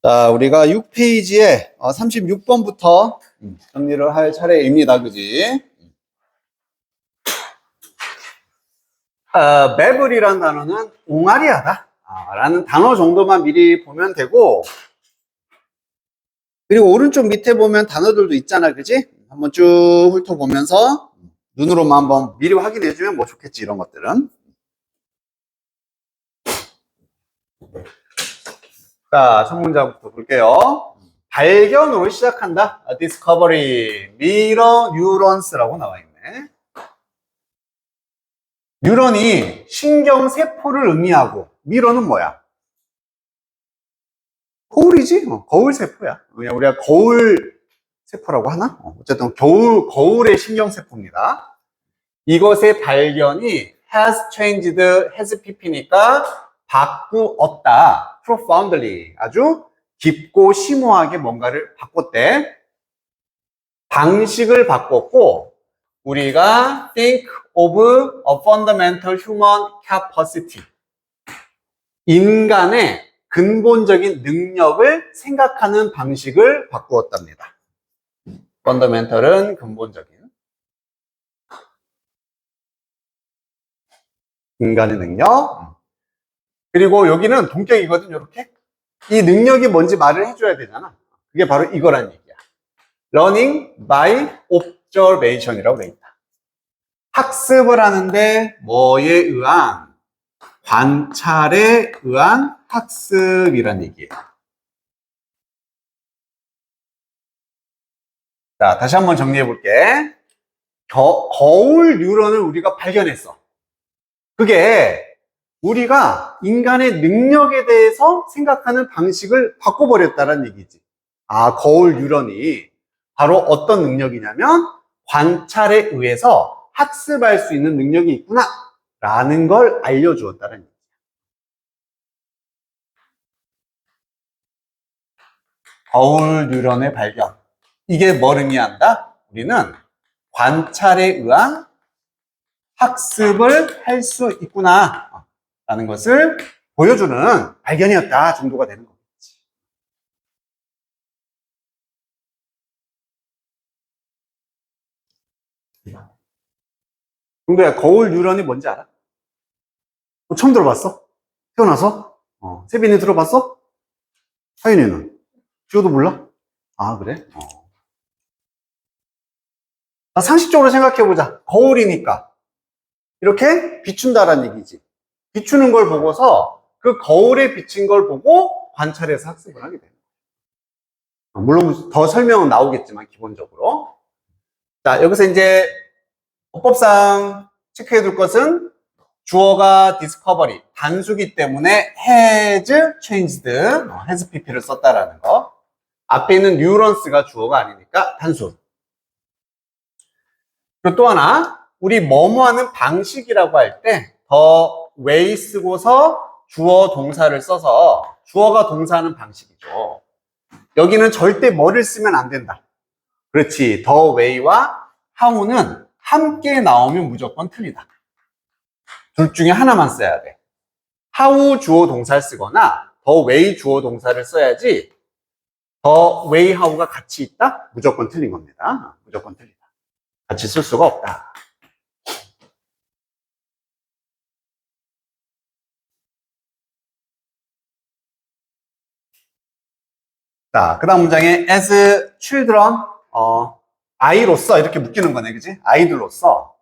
자, 우리가 6페이지에 36번부터 정리를 할 차례입니다. 그지? 매블이라는 단어는 옹알이하다 라는 단어 정도만 미리 보면 되고, 그리고 오른쪽 밑에 보면 단어들도 있잖아. 그지? 한번 쭉 훑어보면서 눈으로만 한번 미리 확인해주면 뭐 좋겠지, 이런 것들은. 자, 첫 문장부터 볼게요. 발견으로 시작한다. discovery, mirror neurons라고 나와 있네. 뉴런이 신경세포를 의미하고, 미러는 뭐야? 거울이지? 거울세포야. 그냥 우리가 거울세포라고 하나? 어쨌든 거울의 신경세포입니다. 이것의 발견이 has changed, has pp니까 바꾸었다. profoundly, 아주 깊고 심오하게 뭔가를 바꿨대. 방식을 바꿨고, 우리가 think of a fundamental human capacity, 인간의 근본적인 능력을 생각하는 방식을 바꾸었답니다. fundamental은 근본적인, 인간의 능력. 그리고 여기는 동격이거든. 이렇게 이 능력이 뭔지 말을 해줘야 되잖아. 그게 바로 이거란 얘기야. learning by observation이라고 돼 있다. 학습을 하는데 뭐에 의한? 관찰에 의한 학습이란 얘기예요. 자, 다시 한번 정리해 볼게. 거울 뉴런을 우리가 발견했어. 그게 우리가 인간의 능력에 대해서 생각하는 방식을 바꿔버렸다는 얘기지. 아, 거울 뉴런이 바로 어떤 능력이냐면 관찰에 의해서 학습할 수 있는 능력이 있구나 라는 걸 알려주었다는 얘기야. 거울 뉴런의 발견. 이게 뭘 의미한다? 우리는 관찰에 의한 학습을 할 수 있구나 라는 것을 보여주는 발견이었다 정도가 되는 거겠지. 동도야, 거울 뉴런이 뭔지 알아? 처음 들어봤어? 태어나서? 세빈이 들어봤어? 하윤이는? 지호도 몰라? 아, 그래? 상식적으로 생각해보자. 거울이니까 이렇게 비춘다라는 얘기지. 비추는 걸 보고서 그 거울에 비친 걸 보고 관찰해서 학습을 하게 되는 거예요. 물론 더 설명은 나오겠지만 기본적으로. 자, 여기서 이제 어법상 체크해 둘 것은 주어가 discovery, 단수기 때문에 has changed, has pp를 썼다라는 거. 앞에 있는 neurons가 주어가 아니니까 단수. 그리고 또 하나, 우리 뭐뭐 하는 방식이라고 할 때 the way 쓰고서 주어 동사를 써서 주어가 동사하는 방식이죠. 여기는 절대 뭐를 쓰면 안 된다. 그렇지. the way와 how는 함께 나오면 무조건 틀리다. 둘 중에 하나만 써야 돼. how 주어 동사를 쓰거나 the way 주어 동사를 써야지 the way how가 같이 있다? 무조건 틀린 겁니다. 무조건 틀리다. 같이 쓸 수가 없다. 자, 그 다음 문장에 as children, 아이로서 이렇게 묶이는 거네, 그지? 아이들로서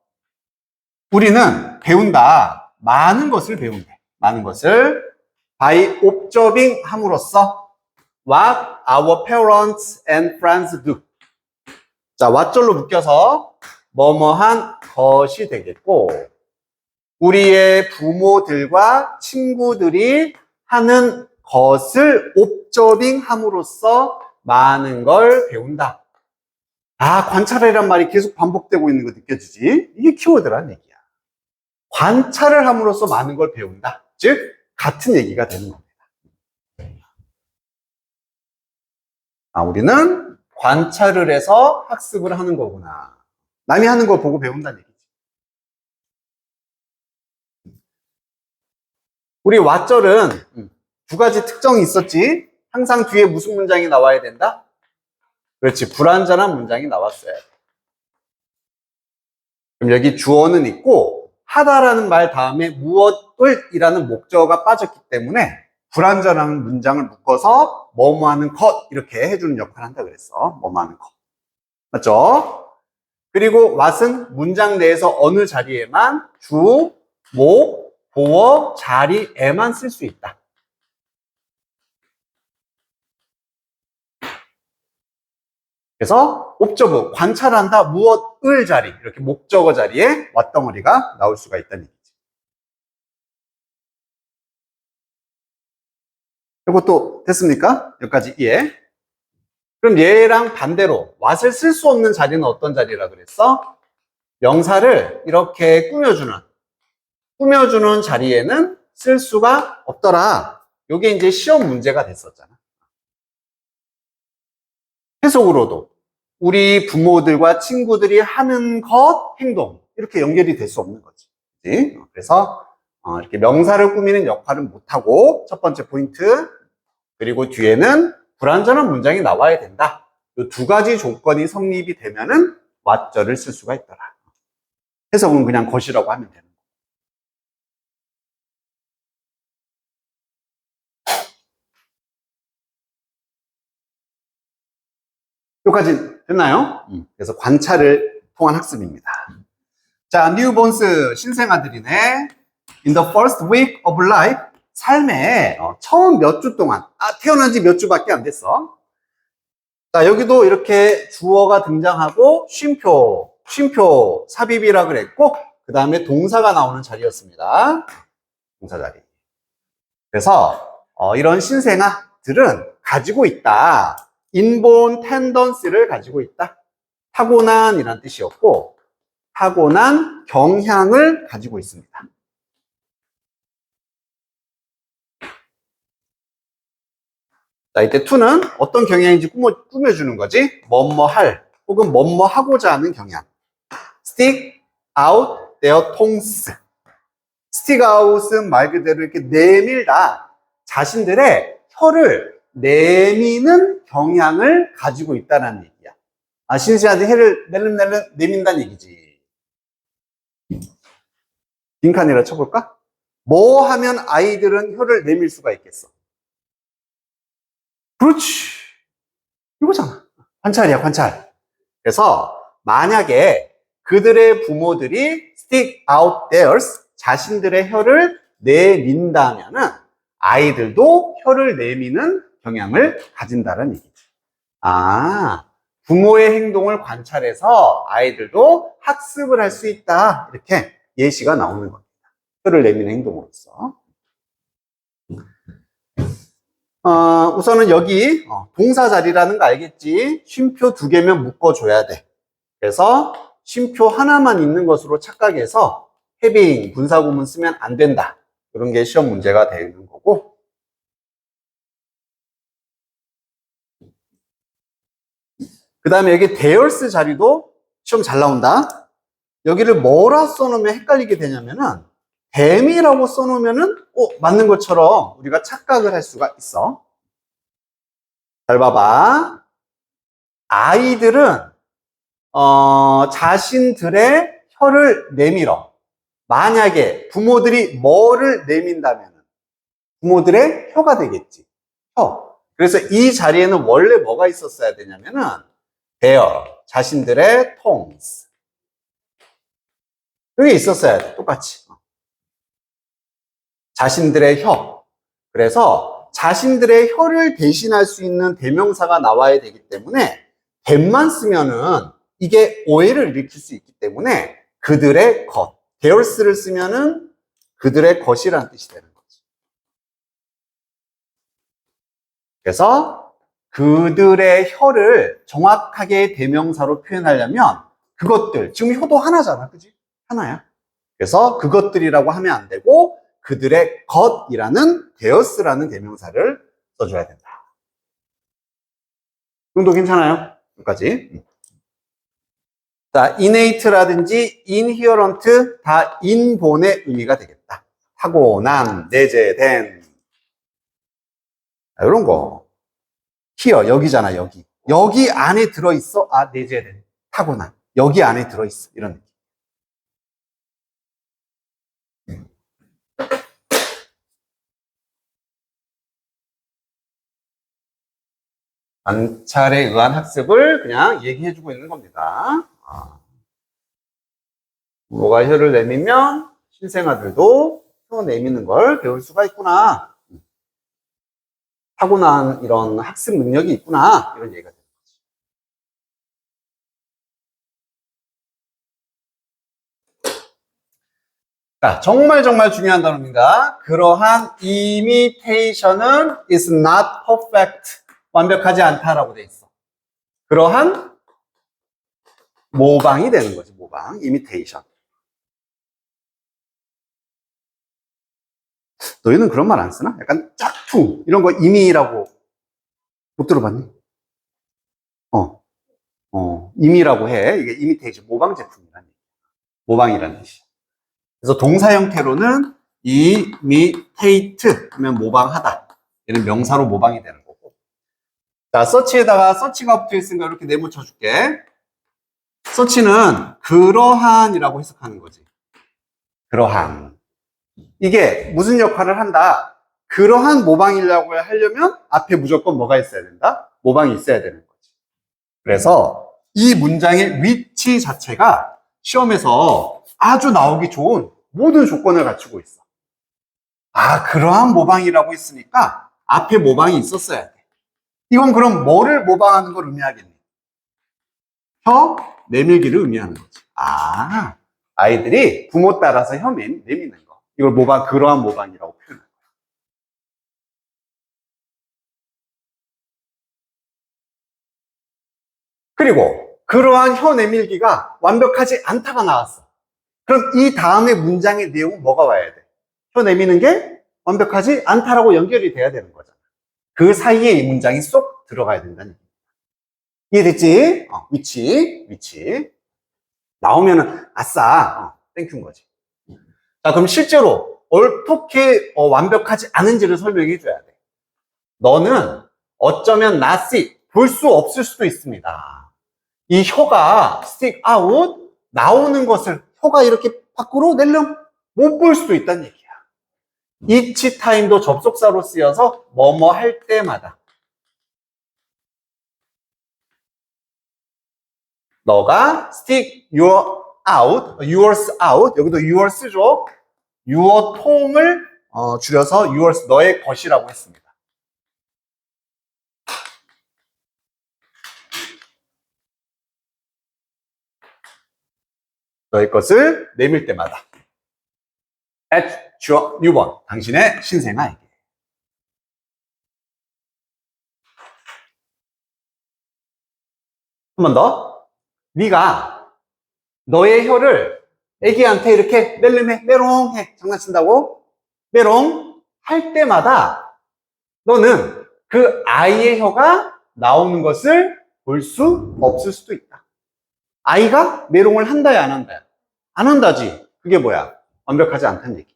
우리는 배운다. 많은 것을 배운대. 많은 것을 by observing 함으로써 what our parents and friends do. 자, what절로 묶여서 뭐뭐한 것이 되겠고, 우리의 부모들과 친구들이 하는 것을 observing 함으로써 많은 걸 배운다. 아, 관찰이란 말이 계속 반복되고 있는 거 느껴지지? 이게 키워드란 얘기야. 관찰을 함으로써 많은 걸 배운다. 즉, 같은 얘기가 되는 겁니다. 아, 우리는 관찰을 해서 학습을 하는 거구나. 남이 하는 걸 보고 배운다는 얘기지. 우리 왓절은 두 가지 특성이 있었지. 항상 뒤에 무슨 문장이 나와야 된다? 그렇지, 불완전한 문장이 나왔어야 돼. 그럼 여기 주어는 있고 하다라는 말 다음에 무엇을 이라는 목적어가 빠졌기 때문에 불완전한 문장을 묶어서 뭐뭐 하는 것 이렇게 해주는 역할을 한다 그랬어. 뭐뭐 하는 것. 맞죠? 그리고 what은 문장 내에서 어느 자리에만 주, 목, 보어, 자리에만 쓸 수 있다. 그래서 옵저브, 관찰한다, 무엇을 자리, 이렇게 목적어 자리에 왓덩어리가 나올 수가 있다는 얘기지. 이것도 됐습니까? 여기까지 이해. 그럼 얘랑 반대로 what을 쓸 수 없는 자리는 어떤 자리라 그랬어? 명사를 이렇게 꾸며주는 자리에는 쓸 수가 없더라. 이게 이제 시험 문제가 됐었잖아. 해석으로도 우리 부모들과 친구들이 하는 것, 행동 이렇게 연결이 될 수 없는 거지. 그래서 이렇게 명사를 꾸미는 역할은 못하고 첫 번째 포인트, 그리고 뒤에는 불완전한 문장이 나와야 된다. 이 두 가지 조건이 성립이 되면은 what절을 쓸 수가 있더라. 해석은 그냥 것이라고 하면 되는 거야. 여기까지 됐나요? 그래서 관찰을 통한 학습입니다. 자, 뉴본스 신생아들이네. In the first week of life, 삶의 처음 몇 주 동안, 태어난 지 몇 주밖에 안 됐어. 자, 여기도 이렇게 주어가 등장하고 쉼표 삽입이라 그랬고, 그 다음에 동사가 나오는 자리였습니다. 동사 자리. 그래서 이런 신생아들은 가지고 있다. 인본 텐던스를 가지고 있다. 타고난이란 뜻이었고, 타고난 경향을 가지고 있습니다. 자, 이때 to는 어떤 경향인지 꾸며주는 거지. 뭐뭐 할 혹은 뭐뭐 하고자 하는 경향. stick out their tongues. stick out은 말 그대로 이렇게 내밀다. 자신들의 혀를 내미는 경향을 가지고 있다는 얘기야. 신시한테 혀를 낼름낼름 내민다는 얘기지. 빈칸이라 쳐볼까? 뭐 하면 아이들은 혀를 내밀 수가 있겠어? 그렇지. 이거잖아. 관찰이야, 관찰. 그래서 만약에 그들의 부모들이 stick out theirs, 자신들의 혀를 내민다면은 아이들도 혀를 내미는 경향을 가진다는 얘기지. 부모의 행동을 관찰해서 아이들도 학습을 할 수 있다. 이렇게 예시가 나오는 겁니다. 혀를 내미는 행동으로서. 우선은 여기 동사 자리라는 거 알겠지? 쉼표 두 개면 묶어줘야 돼. 그래서 쉼표 하나만 있는 것으로 착각해서 having, 분사구문 쓰면 안 된다. 이런 게 시험 문제가 되는 거고. 그 다음에 여기 theirs 자리도 시험 잘 나온다. 여기를 뭐라 써놓으면 헷갈리게 되냐면은 them이라고 써놓으면은 맞는 것처럼 우리가 착각을 할 수가 있어. 잘 봐봐. 아이들은 자신들의 혀를 내밀어. 만약에 부모들이 뭐를 내민다면 부모들의 혀가 되겠지. 혀. 그래서 이 자리에는 원래 뭐가 있었어야 되냐면은 their, 자신들의 tongues. 여기 있었어야 돼. 똑같이. 자신들의 혀. 그래서 자신들의 혀를 대신할 수 있는 대명사가 나와야 되기 때문에 them만 쓰면은 이게 오해를 일으킬 수 있기 때문에 그들의 것, theirs를 쓰면은 그들의 것이라는 뜻이 되는 거지. 그래서 그들의 혀를 정확하게 대명사로 표현하려면 그것들, 지금 혀도 하나잖아, 그지? 하나야. 그래서 그것들이라고 하면 안 되고 그들의 것이라는 theirs라는 대명사를 써줘야 된다. 정도 괜찮아요? 여기까지. 자, innate라든지 inherent 다 인본의 의미가 되겠다. 타고난, 내재된 이런 거. here, 여기잖아, 여기. 여기 안에 들어있어. 아, 내재야 돼. 타고난. 여기 안에 들어있어. 이런 느낌. 관찰에 의한 학습을 그냥 얘기해주고 있는 겁니다. 부모가 혀를 내밀면 신생아들도 혀 내미는 걸 배울 수가 있구나. 타고난 이런 학습 능력이 있구나. 이런 얘기가 됩니다. 자, 정말 중요한 단어입니다. 그러한 imitation은 is not perfect. 완벽하지 않다라고 돼 있어. 그러한 모방이 되는 거지, 모방. imitation. 너희는 그런 말 안 쓰나? 약간 짝퉁 이런 거 임의라고 못 들어봤니? 임의라고 해. 이게 imitation, 모방 제품이라는 얘기. 모방이라는 뜻이야. 그래서 동사 형태로는 imitate 하면 모방하다. 얘는 명사로 모방이 되는 거고. 자, 서치에다가 서치가 붙어 있으니까 이렇게 네모쳐 줄게. 서치는 그러한이라고 해석하는 거지. 그러한. 이게 무슨 역할을 한다? 그러한 모방이라고 하려면 앞에 무조건 뭐가 있어야 된다? 모방이 있어야 되는 거지. 그래서 이 문장의 위치 자체가 시험에서 아주 나오기 좋은 모든 조건을 갖추고 있어. 아, 그러한 모방이라고 했으니까 앞에 모방이 있었어야 돼. 이건 그럼 뭐를 모방하는 걸 의미하겠니? 혀 내밀기를 의미하는 거지. 아, 아이들이 부모 따라서 혀 내미는 거. 이걸 모방, 그러한 모방이라고 표현해요. 그리고 그러한 혀 내밀기가 완벽하지 않다가 나왔어. 그럼 이 다음에 문장의 내용은 뭐가 와야 돼? 혀 내미는 게 완벽하지 않다라고 연결이 돼야 되는 거잖아. 그 사이에 이 문장이 쏙 들어가야 된다는 얘기야. 이해됐지? 위치. 나오면은 아싸, 땡큐인 거지. 자, 그럼 실제로 어떻게 완벽하지 않은지를 설명해 줘야 돼. 너는 어쩌면 not 볼 수 없을 수도 있습니다. 이 혀가 stick out 나오는 것을 혀가 이렇게 밖으로 내려면 못 볼 수도 있다는 얘기야. each time도 접속사로 쓰여서 뭐뭐 할 때마다. 너가 stick yours out, 여기도 yours죠. your 통을 줄여서 yours, 너의 것이라고 했습니다. 너의 것을 내밀 때마다. at your newborn, 당신의 신생아에게. 한 번 더. 네가 너의 혀를 애기한테 이렇게 멜름해, 메롱해, 장난친다고? 메롱 할 때마다 너는 그 아이의 혀가 나오는 것을 볼 수 없을 수도 있다. 아이가 메롱을 한다야, 안 한다야? 안 한다지. 그게 뭐야? 완벽하지 않다는 얘기.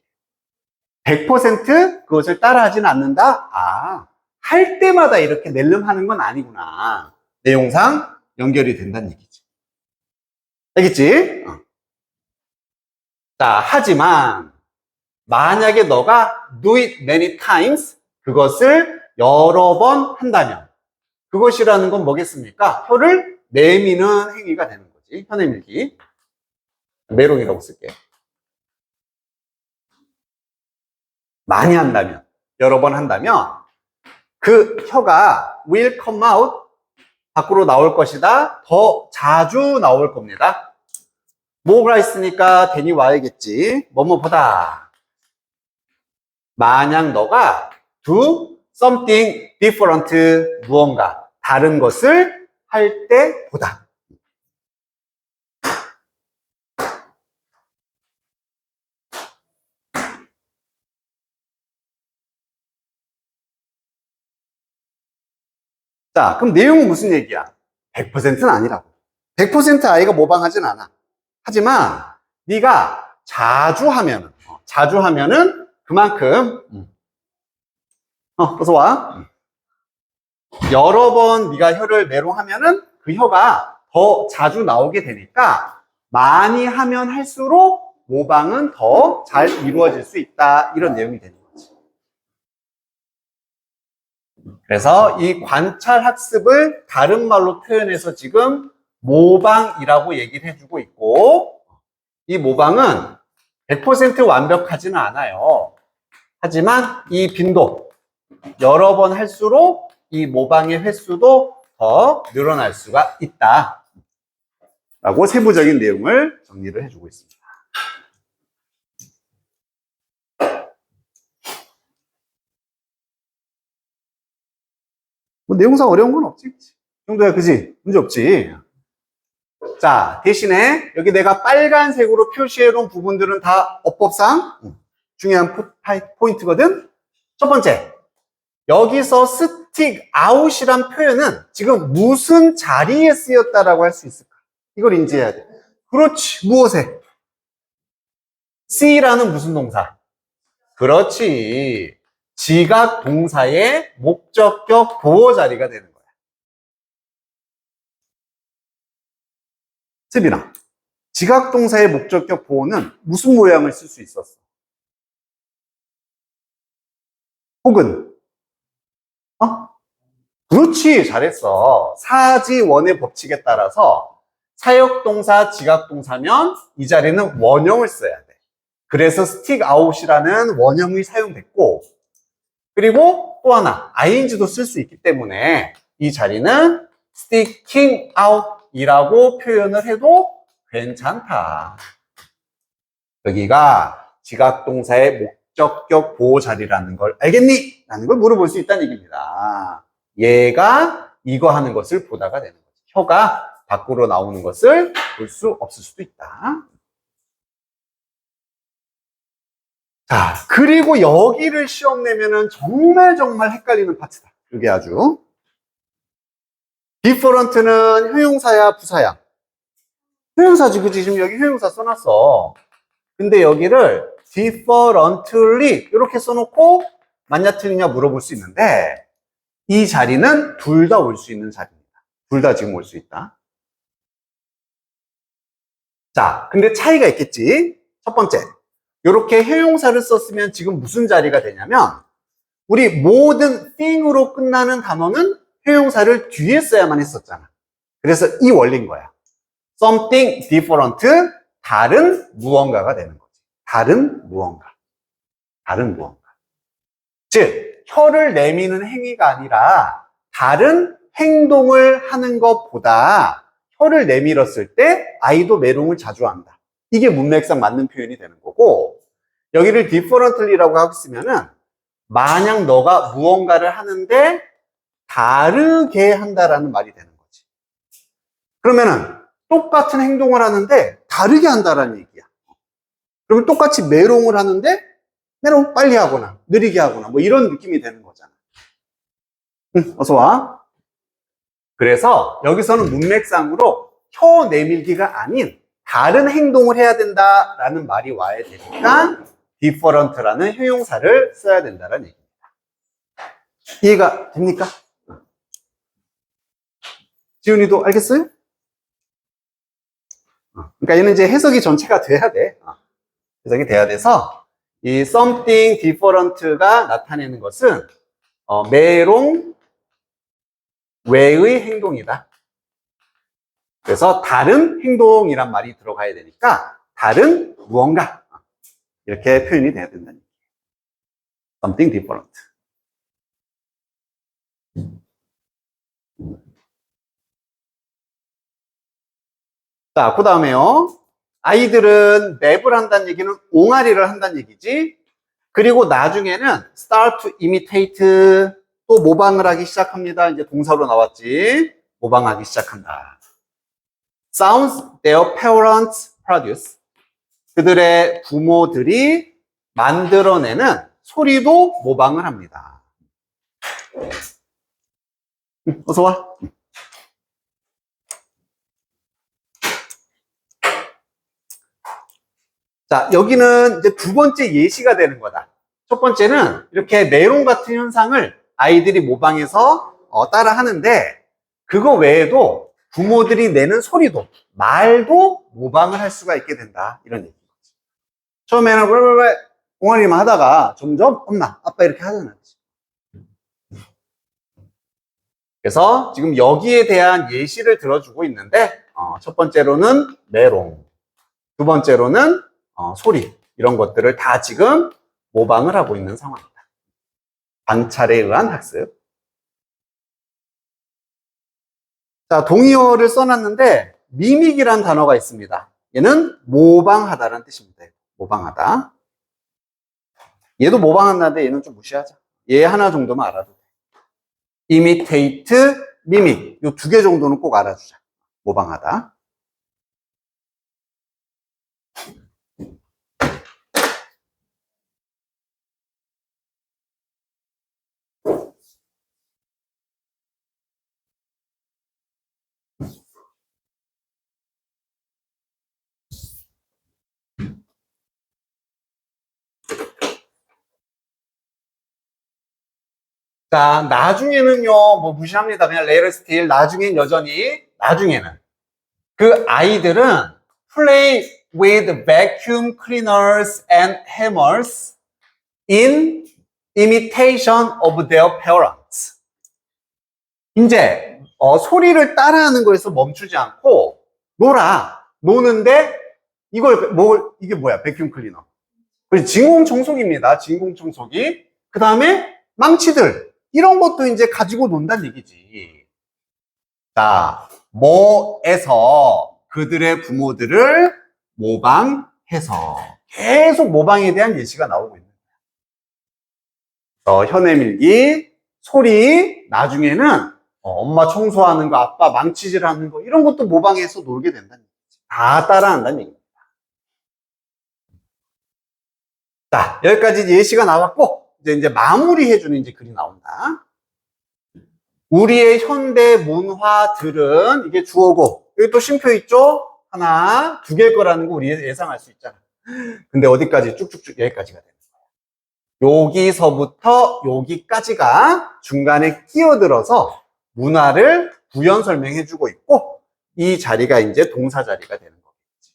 100% 그것을 따라하지는 않는다? 아, 할 때마다 이렇게 낼름하는 건 아니구나. 내용상 연결이 된다는 얘기지. 알겠지? 자, 하지만 만약에 너가 do it many times, 그것을 여러 번 한다면 그것이라는 건 뭐겠습니까? 혀를 내미는 행위가 되는 거지. 혀 내밀기. 메롱이라고 쓸게. 많이 한다면, 여러 번 한다면 그 혀가 will come out, 밖으로 나올 것이다. 더 자주 나올 겁니다. 뭐가 있으니까 대니 와야겠지. 뭐뭐보다. 만약 너가 do something different, 무언가 다른 것을 할 때보다. 자, 그럼 내용은 무슨 얘기야? 100%는 아니라고. 100% 아이가 모방하진 않아. 하지만 네가 자주 하면은 그만큼 어서 와. 여러 번 네가 혀를 메롱하면은 그 혀가 더 자주 나오게 되니까 많이 하면 할수록 모방은 더 잘 이루어질 수 있다. 이런 내용이 되는 거지. 그래서 이 관찰 학습을 다른 말로 표현해서 지금 모방이라고 얘기를 해주고 있고, 이 모방은 100% 완벽하지는 않아요. 하지만 이 빈도, 여러 번 할수록 이 모방의 횟수도 더 늘어날 수가 있다. 라고 세부적인 내용을 정리를 해주고 있습니다. 뭐 내용상 어려운 건 없지. 이 정도야, 그지? 문제 없지. 자, 대신에 여기 내가 빨간색으로 표시해 놓은 부분들은 다 어법상 중요한 포인트거든. 첫 번째, 여기서 스틱 아웃이란 표현은 지금 무슨 자리에 쓰였다라고 할 수 있을까? 이걸 인지해야 돼. 그렇지, 무엇에? C라는 무슨 동사? 그렇지, 지각 동사의 목적격 보호 자리가 되는 거야. 세빈아, 지각 동사의 목적격 보호는 무슨 모양을 쓸 수 있었어? 혹은 그렇지, 잘했어. 사지원의 법칙에 따라서 사역동사, 지각동사면 이 자리는 원형을 써야 돼. 그래서 스틱 아웃이라는 원형이 사용됐고, 그리고 또 하나 ing도 쓸 수 있기 때문에 이 자리는 sticking out이라고 표현을 해도 괜찮다. 여기가 지각동사의 목적격 보호 자리라는 걸 알겠니? 라는 걸 물어볼 수 있다는 얘기입니다. 얘가 이거 하는 것을 보다가 되는 거죠. 혀가 밖으로 나오는 것을 볼 수 없을 수도 있다. 자, 그리고 여기를 시험 내면은 정말 헷갈리는 파트다. 이게 아주. different는 형용사야, 부사야? 형용사지, 그치? 지금 여기 형용사 써놨어. 근데 여기를 differently 이렇게 써놓고 맞냐 틀리냐 물어볼 수 있는데, 이 자리는 둘 다 올 수 있는 자리입니다. 둘 다 지금 올 수 있다. 자, 근데 차이가 있겠지. 첫 번째, 이렇게 형용사를 썼으면 지금 무슨 자리가 되냐면, 우리 모든 thing으로 끝나는 단어는 형용사를 뒤에 써야만 했었잖아. 그래서 이 원리인 거야. something different, 다른 무언가가 되는 거지. 다른 무언가. 다른 무언가. 즉, 혀를 내미는 행위가 아니라 다른 행동을 하는 것보다 혀를 내밀었을 때 아이도 메롱을 자주 한다. 이게 문맥상 맞는 표현이 되는 거고, 여기를 differently라고 하고 있으면은 만약 너가 무언가를 하는데 다르게 한다라는 말이 되는 거지. 그러면은 똑같은 행동을 하는데 다르게 한다라는 얘기야. 그러면 똑같이 메롱을 하는데 메롱 빨리 하거나 느리게 하거나 뭐 이런 느낌이 되는 거잖아. 어서 와. 그래서 여기서는 문맥상으로 혀 내밀기가 아닌 다른 행동을 해야 된다라는 말이 와야 되니까 different라는 형용사를 써야 된다는 얘기입니다. 이해가 됩니까? 지훈이도 알겠어요? 그러니까 얘는 이제 해석이 전체가 돼야 돼. 해석이 돼야 돼서 이 something different가 나타내는 것은 메롱 외의 행동이다. 그래서 다른 행동이란 말이 들어가야 되니까 다른 무언가 이렇게 표현이 돼야 된다는 얘기예요. something different. 자, 그 다음에요. 아이들은 랩을 한다는 얘기는 옹알이를 한다는 얘기지. 그리고 나중에는 start to imitate, 또 모방을 하기 시작합니다. 이제 동사로 나왔지. 모방하기 시작한다. sounds their parents produce. 그들의 부모들이 만들어내는 소리도 모방을 합니다. 어서 와. 자, 여기는 이제 두 번째 예시가 되는 거다. 첫 번째는 이렇게 메롱 같은 현상을 아이들이 모방해서 따라 하는데, 그거 외에도 부모들이 내는 소리도, 말도 모방을 할 수가 있게 된다. 이런 얘기인 거지. 처음에는 왜 옹알이만 하다가 점점 엄마, 아빠 이렇게 하잖아. 그래서 지금 여기에 대한 예시를 들어주고 있는데, 첫 번째로는 메롱, 두 번째로는 소리, 이런 것들을 다 지금 모방을 하고 있는 상황입니다. 관찰에 의한 학습. 자, 동의어를 써놨는데 미믹이란 단어가 있습니다. 얘는 모방하다라는 뜻입니다. 모방하다. 얘도 모방한다는데 얘는 좀 무시하자. 얘 하나 정도만 알아도 돼. imitate, mimic. 이 두 개 정도는 꼭 알아주자. 모방하다. 자, 나중에는요, 뭐 무시합니다. 그냥 later still. 나중엔 여전히, 나중에는. 그 아이들은 play with vacuum cleaners and hammers in imitation of their parents. 이제, 소리를 따라하는 거에서 멈추지 않고, 노는데, 이게 뭐야? 백큐um 클리너. 진공 청소기입니다. 진공 청소기. 그 다음에 망치들. 이런 것도 이제 가지고 논다는 얘기지. 자, 뭐에서 그들의 부모들을 모방해서 계속 모방에 대한 예시가 나오고 있는 거예요. 현해밀기, 소리, 나중에는 엄마 청소하는 거, 아빠 망치질 하는 거, 이런 것도 모방해서 놀게 된다는 얘기지. 다 따라한다는 얘기입니다. 자, 여기까지 예시가 나왔고, 이제 마무리해주는 이제 글이 나온다. 우리의 현대 문화들은, 이게 주어고, 여기 또 쉼표 있죠? 하나, 두 개일 거라는 거 우리 예상할 수 있잖아. 근데 어디까지? 쭉쭉쭉 여기까지가 되는 거야. 여기서부터 여기까지가 중간에 끼어들어서 문화를 부연 설명해주고 있고, 이 자리가 이제 동사 자리가 되는 거겠지.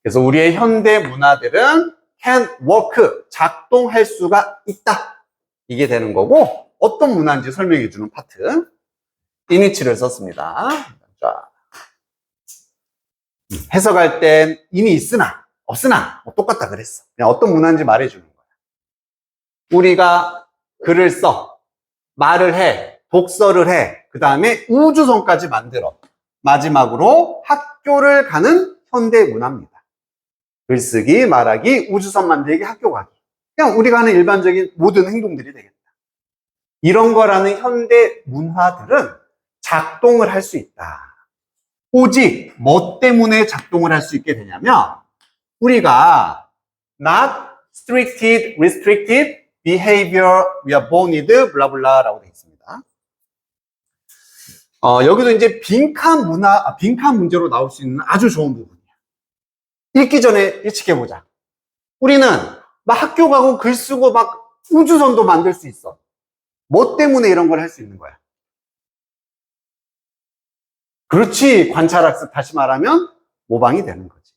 그래서 우리의 현대 문화들은 can work, 작동할 수가 있다. 이게 되는 거고, 어떤 문화인지 설명해주는 파트. 이니치를 썼습니다. 자, 해석할 땐 이니 있으나, 없으나, 똑같다 그랬어. 그냥 어떤 문화인지 말해주는 거야. 우리가 글을 써, 말을 해, 독서를 해, 그 다음에 우주선까지 만들어. 마지막으로 학교를 가는 현대 문화입니다. 글쓰기, 말하기, 우주선 만들기, 학교 가기. 그냥 우리가 하는 일반적인 모든 행동들이 되겠다. 이런 거라는 현대 문화들은 작동을 할 수 있다. 오직 뭐 때문에 작동을 할 수 있게 되냐면 우리가 not restricted, restricted behavior we are born with, 블라블라라고 되어 있습니다. 여기도 이제 빈칸 문제로 나올 수 있는 아주 좋은 부분이야. 읽기 전에 예측해보자. 우리는 막 학교 가고 글 쓰고 막 우주선도 만들 수 있어. 뭐 때문에 이런 걸 할 수 있는 거야? 그렇지. 관찰학습, 다시 말하면 모방이 되는 거지.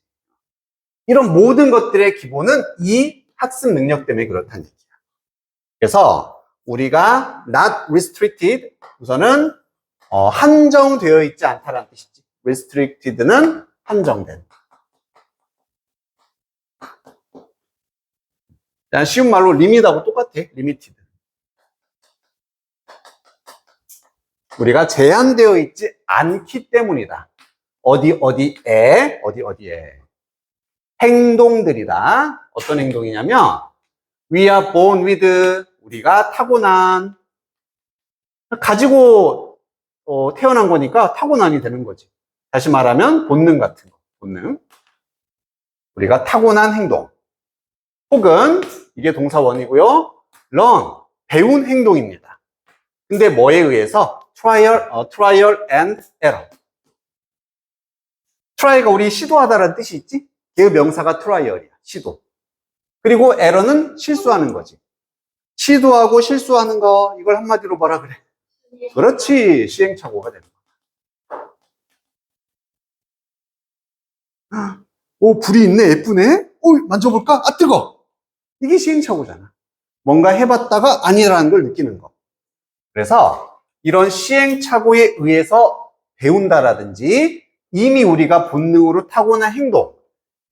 이런 모든 것들의 기본은 이 학습 능력 때문에 그렇다는 얘기야. 그래서 우리가 not restricted, 우선은 한정되어 있지 않다라는 뜻이지. restricted는 한정된. 그냥 쉬운 말로 limit하고 똑같아. limited. 우리가 제한되어 있지 않기 때문이다. 어디에 행동들이다. 어떤 행동이냐면 we are born with, 우리가 타고난, 가지고 태어난 거니까 타고난이 되는 거지. 다시 말하면 본능 같은 거. 본능. 우리가 타고난 행동. 혹은 이게 동사원이고요. learn, 배운 행동입니다. 근데 뭐에 의해서? trial and error. try가 우리 시도하다라는 뜻이 있지? 그 명사가 trial이야. 시도. 그리고 error는 실수하는 거지. 시도하고 실수하는 거, 이걸 한마디로 뭐라 그래? 그렇지, 시행착오가 되는 거야. 오, 불이 있네, 예쁘네? 오, 만져볼까? 아, 뜨거! 이게 시행착오잖아. 뭔가 해봤다가 아니라는 걸 느끼는 거. 그래서 이런 시행착오에 의해서 배운다라든지 이미 우리가 본능으로 타고난 행동,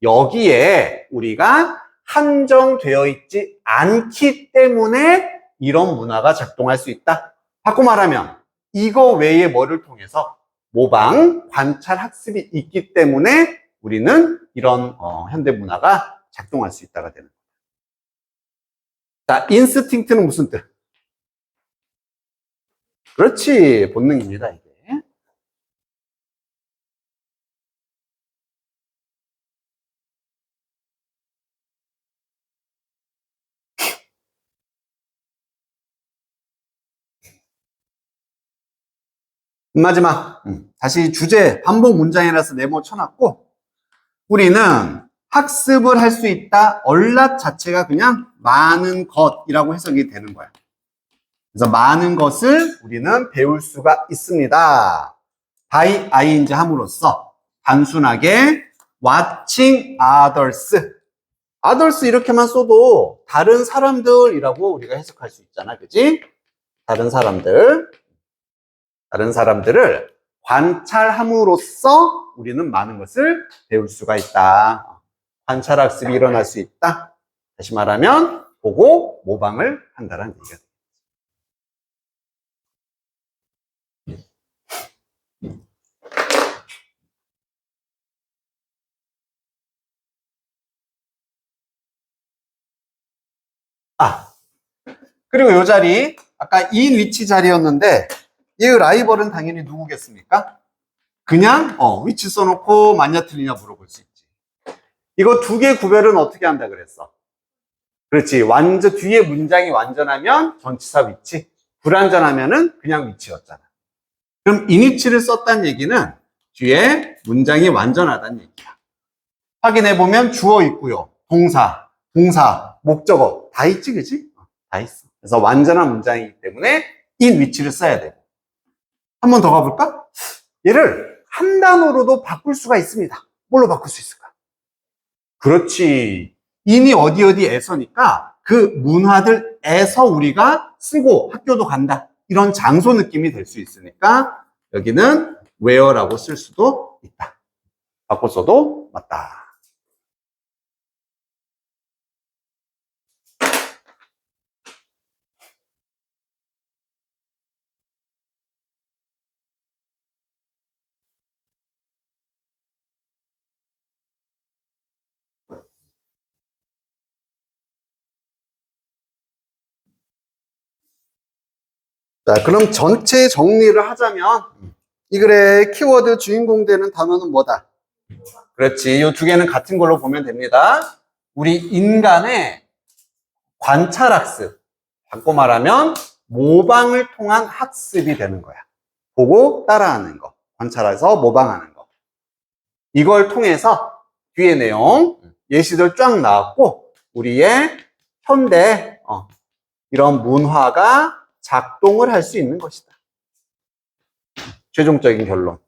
여기에 우리가 한정되어 있지 않기 때문에 이런 문화가 작동할 수 있다. 바꿔 말하면 이거 외에 뭐를 통해서 모방, 관찰, 학습이 있기 때문에 우리는 이런 현대 문화가 작동할 수 있다가 되는 거예요. 자, 인스팅트는 무슨 뜻? 그렇지, 본능입니다, 이게. 마지막, 다시 주제, 반복 문장이라서 네모 쳐놨고, 우리는 학습을 할 수 있다, 얼랏 자체가 그냥 많은 것이라고 해석이 되는 거야. 그래서 많은 것을 우리는 배울 수가 있습니다. by ing 함으로써 단순하게 watching others, others 이렇게만 써도 다른 사람들이라고 우리가 해석할 수 있잖아, 그지? 다른 사람들을 관찰함으로써 우리는 많은 것을 배울 수가 있다. 관찰학습이 일어날 수 있다. 다시 말하면 보고 모방을 한다는 얘기가 됩니다. 그리고 이 자리, 아까 인 위치 자리였는데 이 라이벌은 당연히 누구겠습니까? 그냥 위치 써놓고 맞냐 틀리냐 물어볼 수 있지. 이거 두 개 구별은 어떻게 한다 그랬어? 그렇지. 완전 뒤에 문장이 완전하면 전치사 위치, 불완전하면은 그냥 위치였잖아. 그럼 인위치를 썼다는 얘기는 뒤에 문장이 완전하다는 얘기야. 확인해 보면 주어 있고요, 동사, 목적어 다 있지, 그지? 다 있어. 그래서 완전한 문장이기 때문에 인 위치를 써야 되고. 한 번 더 가볼까? 얘를 한 단어로도 바꿀 수가 있습니다. 뭘로 바꿀 수 있을까? 그렇지. 인이 어디에서니까 그 문화들에서 우리가 쓰고 학교도 간다. 이런 장소 느낌이 될 수 있으니까 여기는 where라고 쓸 수도 있다. 바꿔 써도 맞다. 자, 그럼 전체 정리를 하자면 이 글의 키워드 주인공 되는 단어는 뭐다? 그렇지. 이 두 개는 같은 걸로 보면 됩니다. 우리 인간의 관찰학습, 바꿔 말하면 모방을 통한 학습이 되는 거야. 보고 따라하는 거, 관찰해서 모방하는 거. 이걸 통해서 뒤에 내용, 예시들 쫙 나왔고 우리의 현대 이런 문화가 작동을 할 수 있는 것이다. 최종적인 결론.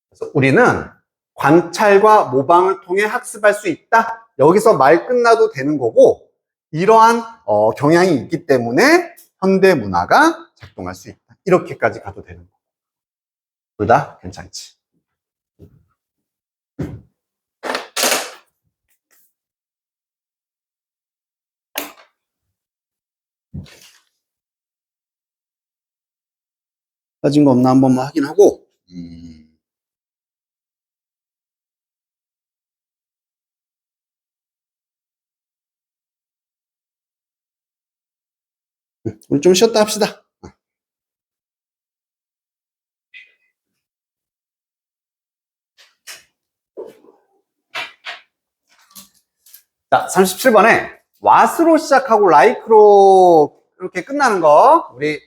그래서 우리는 관찰과 모방을 통해 학습할 수 있다. 여기서 말 끝나도 되는 거고, 이러한 경향이 있기 때문에 현대 문화가 작동할 수 있다. 이렇게까지 가도 되는 거고. 둘 다 괜찮지. 빠진 거 없나 한 번만 확인하고. 우리 좀 쉬었다 합시다. 자, 37번에 what으로 시작하고 like로 이렇게 끝나는 거. 우리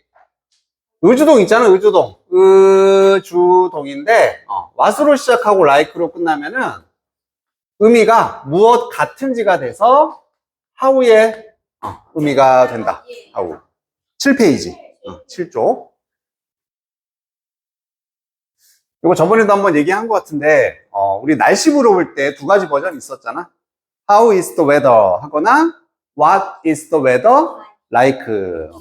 의주동 있잖아, 의주동. 의주동인데 what으로 시작하고 like로 끝나면은 의미가 무엇 같은지가 돼서 how의 의미가 된다. how. 7페이지. 7쪽. 이거 저번에도 한번 얘기한 것 같은데, 우리 날씨 물어볼 때 두 가지 버전 있었잖아. How is the weather? 하거나 What is the weather like?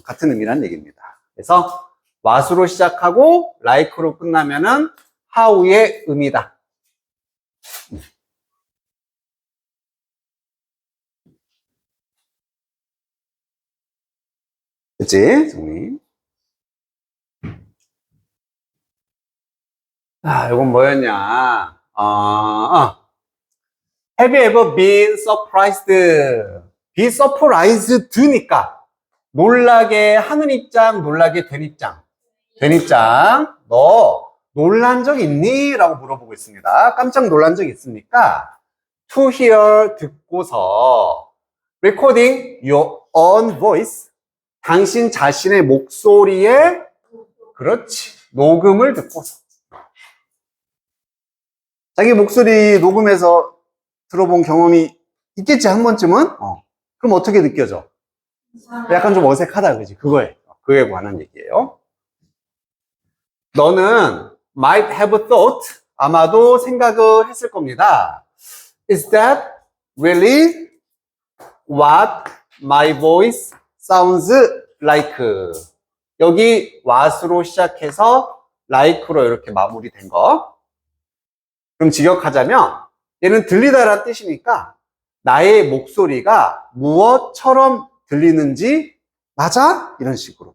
같은 의미라는 얘기입니다. 그래서 what으로 시작하고 like로 끝나면은 how의 의미다. 그치? 정리. 이건 뭐였냐? Have you ever been surprised? Be surprised니까 놀라게 하는 입장, 놀라게 된 입장. 된 입장. 너 놀란 적 있니? 라고 물어보고 있습니다. 깜짝 놀란 적 있습니까? To hear 듣고서 recording your own voice 당신 자신의 목소리에 그렇지 녹음을 듣고서 자기 목소리 녹음해서 들어본 경험이 있겠지 한 번쯤은? 그럼 어떻게 느껴져? 약간 좀 어색하다 그지? 그거에 관한 얘기예요. 너는 might have thought 아마도 생각을 했을 겁니다. Is that really what my voice sounds like? 여기 what으로 시작해서 like로 이렇게 마무리된 거. 그럼 직역하자면 얘는 들리다라는 뜻이니까 나의 목소리가 무엇처럼 들리는지 맞아? 이런 식으로.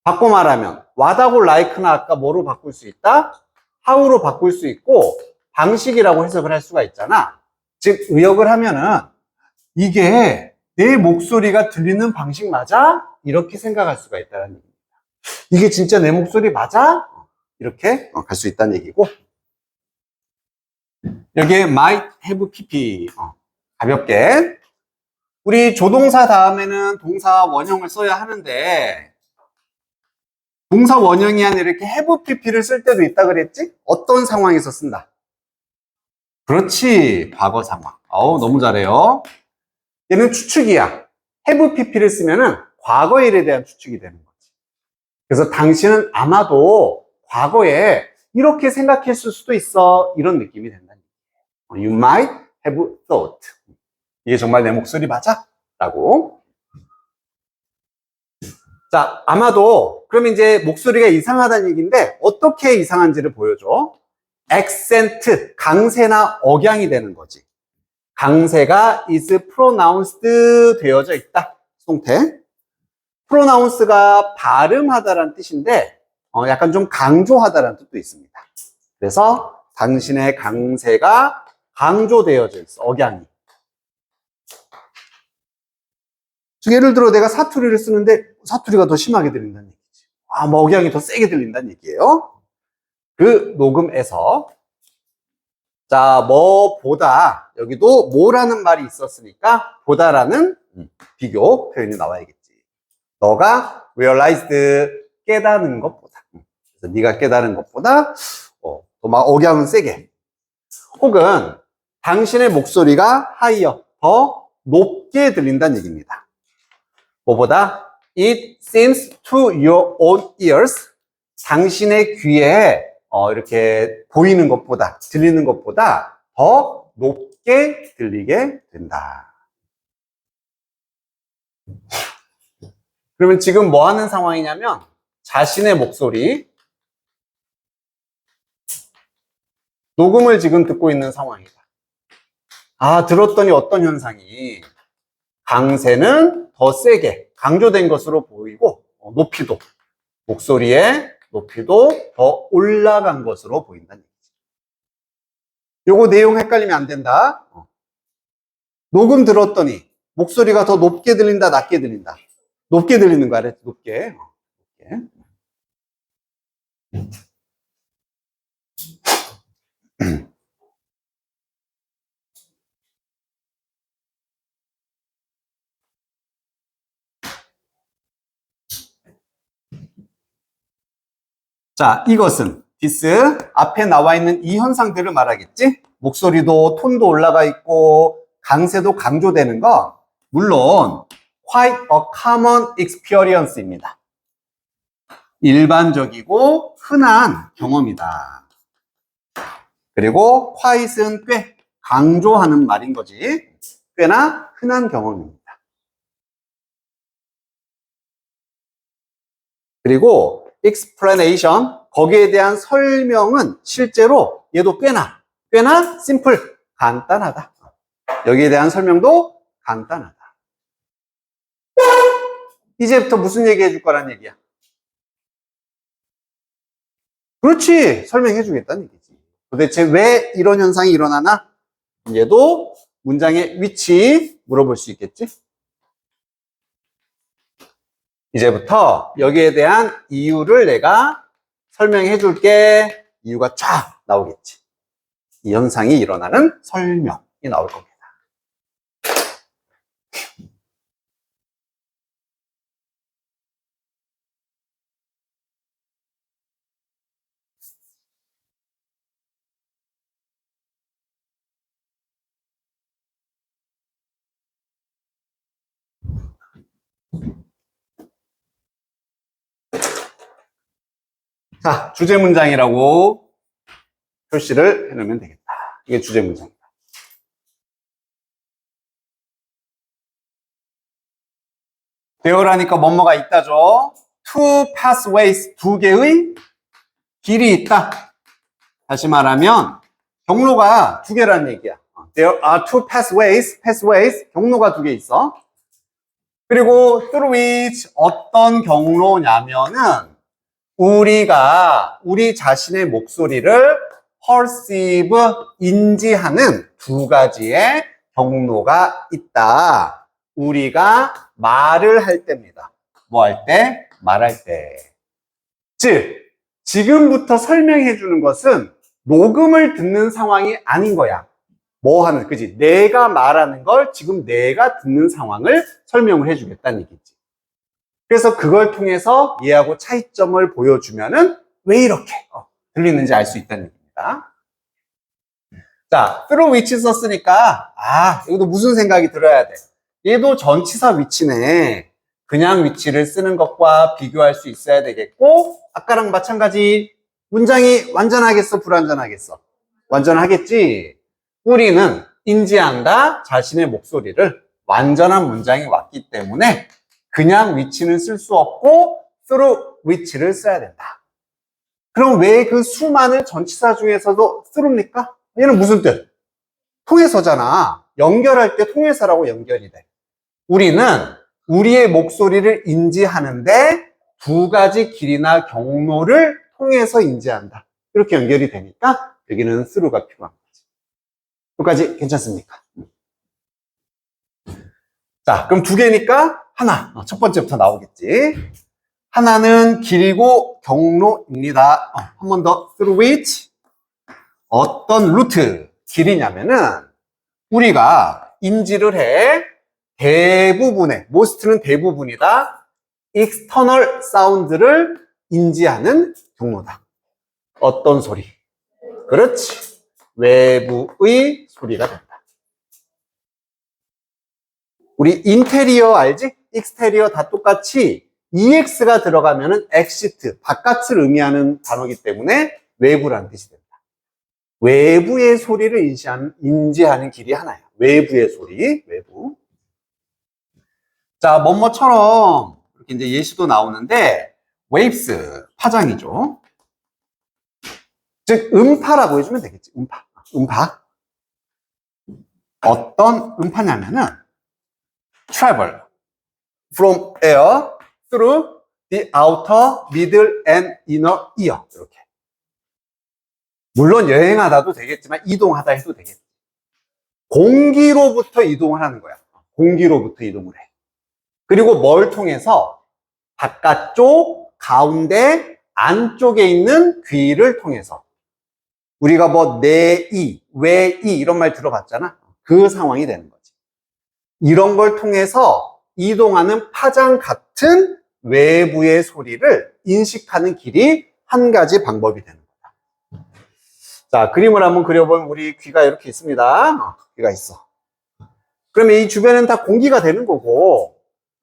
바꿔 말하면 what하고 like는 아까 뭐로 바꿀 수 있다? how로 바꿀 수 있고 방식이라고 해석을 할 수가 있잖아. 즉 의역을 하면은 이게 내 목소리가 들리는 방식 맞아? 이렇게 생각할 수가 있다는 얘기입니다. 이게 진짜 내 목소리 맞아? 이렇게 갈 수 있다는 얘기고 여기에 might have pp 가볍게 우리 조동사 다음에는 동사 원형을 써야 하는데 동사 원형이 아니라 이렇게 have pp를 쓸 때도 있다 그랬지? 어떤 상황에서 쓴다? 그렇지 과거 상황. 너무 잘해요. 얘는 추측이야. have pp를 쓰면은 과거 일에 대한 추측이 되는 거지. 그래서 당신은 아마도 과거에 이렇게 생각했을 수도 있어 이런 느낌이 된다는 얘기예요. You might have thought. 이게 정말 내 목소리 맞아? 라고. 자, 아마도 그럼 이제 목소리가 이상하다는 얘기인데 어떻게 이상한지를 보여줘. 액센트, 강세나 억양이 되는 거지. 강세가 is pronounced 되어져 있다. 수동태. pronounce가 발음하다라는 뜻인데 약간 좀 강조하다라는 뜻도 있습니다. 그래서 당신의 강세가 강조되어져 있어. 억양이. 예를 들어 내가 사투리를 쓰는데 사투리가 더 심하게 들린다는 얘기지. 뭐 억양이 더 세게 들린다는 얘기예요. 그 녹음에서 자, 뭐보다 여기도 뭐라는 말이 있었으니까 보다라는 비교 표현이 나와야겠지. 너가 realized 깨닫는 것보다 그래서 네가 깨달은 것보다 또 막 억양은 세게 혹은 당신의 목소리가 higher 더 높게 들린다는 얘기입니다. 뭐보다 it seems to your own ears 당신의 귀에 이렇게 보이는 것보다 들리는 것보다 더 높게 들리게 된다. 그러면 지금 뭐 하는 상황이냐면 자신의 목소리 녹음을 지금 듣고 있는 상황이다. 들었더니 어떤 현상이 강세는 더 세게 강조된 것으로 보이고 높이도 목소리의 높이도 더 올라간 것으로 보인다는 얘기죠. 요거 내용 헷갈리면 안 된다. 녹음 들었더니 목소리가 더 높게 들린다, 낮게 들린다. 높게 들리는 거 알았지? 높게. 높게. 자, 이것은 기스 앞에 나와 있는 이 현상들을 말하겠지? 목소리도 톤도 올라가 있고 강세도 강조되는 거 물론 quite a common experience입니다. 일반적이고 흔한 경험이다. 그리고 quite은 꽤 강조하는 말인 거지. 꽤나 흔한 경험입니다. 그리고 explanation 거기에 대한 설명은 실제로 얘도 꽤나 simple 간단하다. 여기에 대한 설명도 간단하다. 이제부터 무슨 얘기 해줄 거란 얘기야? 그렇지. 설명해 주겠다는 얘기지. 도대체 왜 이런 현상이 일어나나? 얘도 문장의 위치 물어볼 수 있겠지? 이제부터 여기에 대한 이유를 내가 설명해 줄게. 이유가 쫙 나오겠지. 이 현상이 일어나는 설명이 나올 겁니다. 자, 주제 문장이라고 표시를 해놓으면 되겠다. 이게 주제 문장이다. 배우라니까 뭐뭐가 있다죠. Two pathways, 두 개의 길이 있다. 다시 말하면 경로가 두 개라는 얘기야. There are two pathways, 경로가 두 개 있어. 그리고 through which 어떤 경로냐면은 우리가 우리 자신의 목소리를 perceive, 인지하는 두 가지의 경로가 있다. 우리가 말을 할 때입니다. 뭐 할 때? 말할 때. 즉, 지금부터 설명해 주는 것은 녹음을 듣는 상황이 아닌 거야. 뭐 하는, 그지? 내가 말하는 걸 지금 내가 듣는 상황을 설명을 해 주겠다는 얘기지. 그래서 그걸 통해서 얘하고 차이점을 보여주면은 왜 이렇게 들리는지 알 수 있다는 얘기입니다. 자, through which 썼으니까 여기도 무슨 생각이 들어야 돼? 얘도 전치사 위치네. 그냥 위치를 쓰는 것과 비교할 수 있어야 되겠고 아까랑 마찬가지 문장이 완전하겠어? 불완전하겠어? 완전하겠지? 우리는 인지한다 자신의 목소리를 완전한 문장이 왔기 때문에 그냥 위치는 쓸 수 없고 through which를 써야 된다. 그럼 왜 그 수많은 전치사 중에서도 through입니까? 얘는 무슨 뜻? 통해서잖아. 연결할 때 통해서라고 연결이 돼. 우리는 우리의 목소리를 인지하는데 두 가지 길이나 경로를 통해서 인지한다. 이렇게 연결이 되니까 여기는 through가 필요한 거지. 여기까지 괜찮습니까? 자, 그럼 두 개니까 하나, 첫 번째부터 나오겠지. 하나는 길이고 경로입니다. 한 번 더, through which 어떤 루트, 길이냐면은 우리가 인지를 해 대부분의, most는 대부분이다. external sound를 인지하는 경로다. 어떤 소리? 그렇지. 외부의 소리가 된다. 우리 인테리어 알지? 익스테리어 다 똑같이 EX가 들어가면은 exit, 바깥을 의미하는 단어이기 때문에 외부라는 뜻이 된다. 외부의 소리를 인지하는 길이 하나야. 외부의 소리, 외부. 자, 뭐뭐처럼 이렇게 이제 예시도 나오는데 waves, 파장이죠. 즉 음파라고 해주면 되겠지. 음파. 어떤 음파냐면은 travel from air through the outer, middle and inner ear. 이렇게. 물론 여행하다도 되겠지만 이동하다 해도 되겠지. 공기로부터 이동을 하는 거야. 공기로부터 이동을 해. 그리고 뭘 통해서? 바깥쪽, 가운데, 안쪽에 있는 귀를 통해서. 우리가 뭐 내이, 외이 이런 말 들어봤잖아. 그 상황이 되는 거지. 이런 걸 통해서 이동하는 파장 같은 외부의 소리를 인식하는 길이 한 가지 방법이 되는 거다. 자, 그림을 한번 그려보면 우리 귀가 이렇게 있습니다. 귀가 있어. 그러면 이 주변은 다 공기가 되는 거고,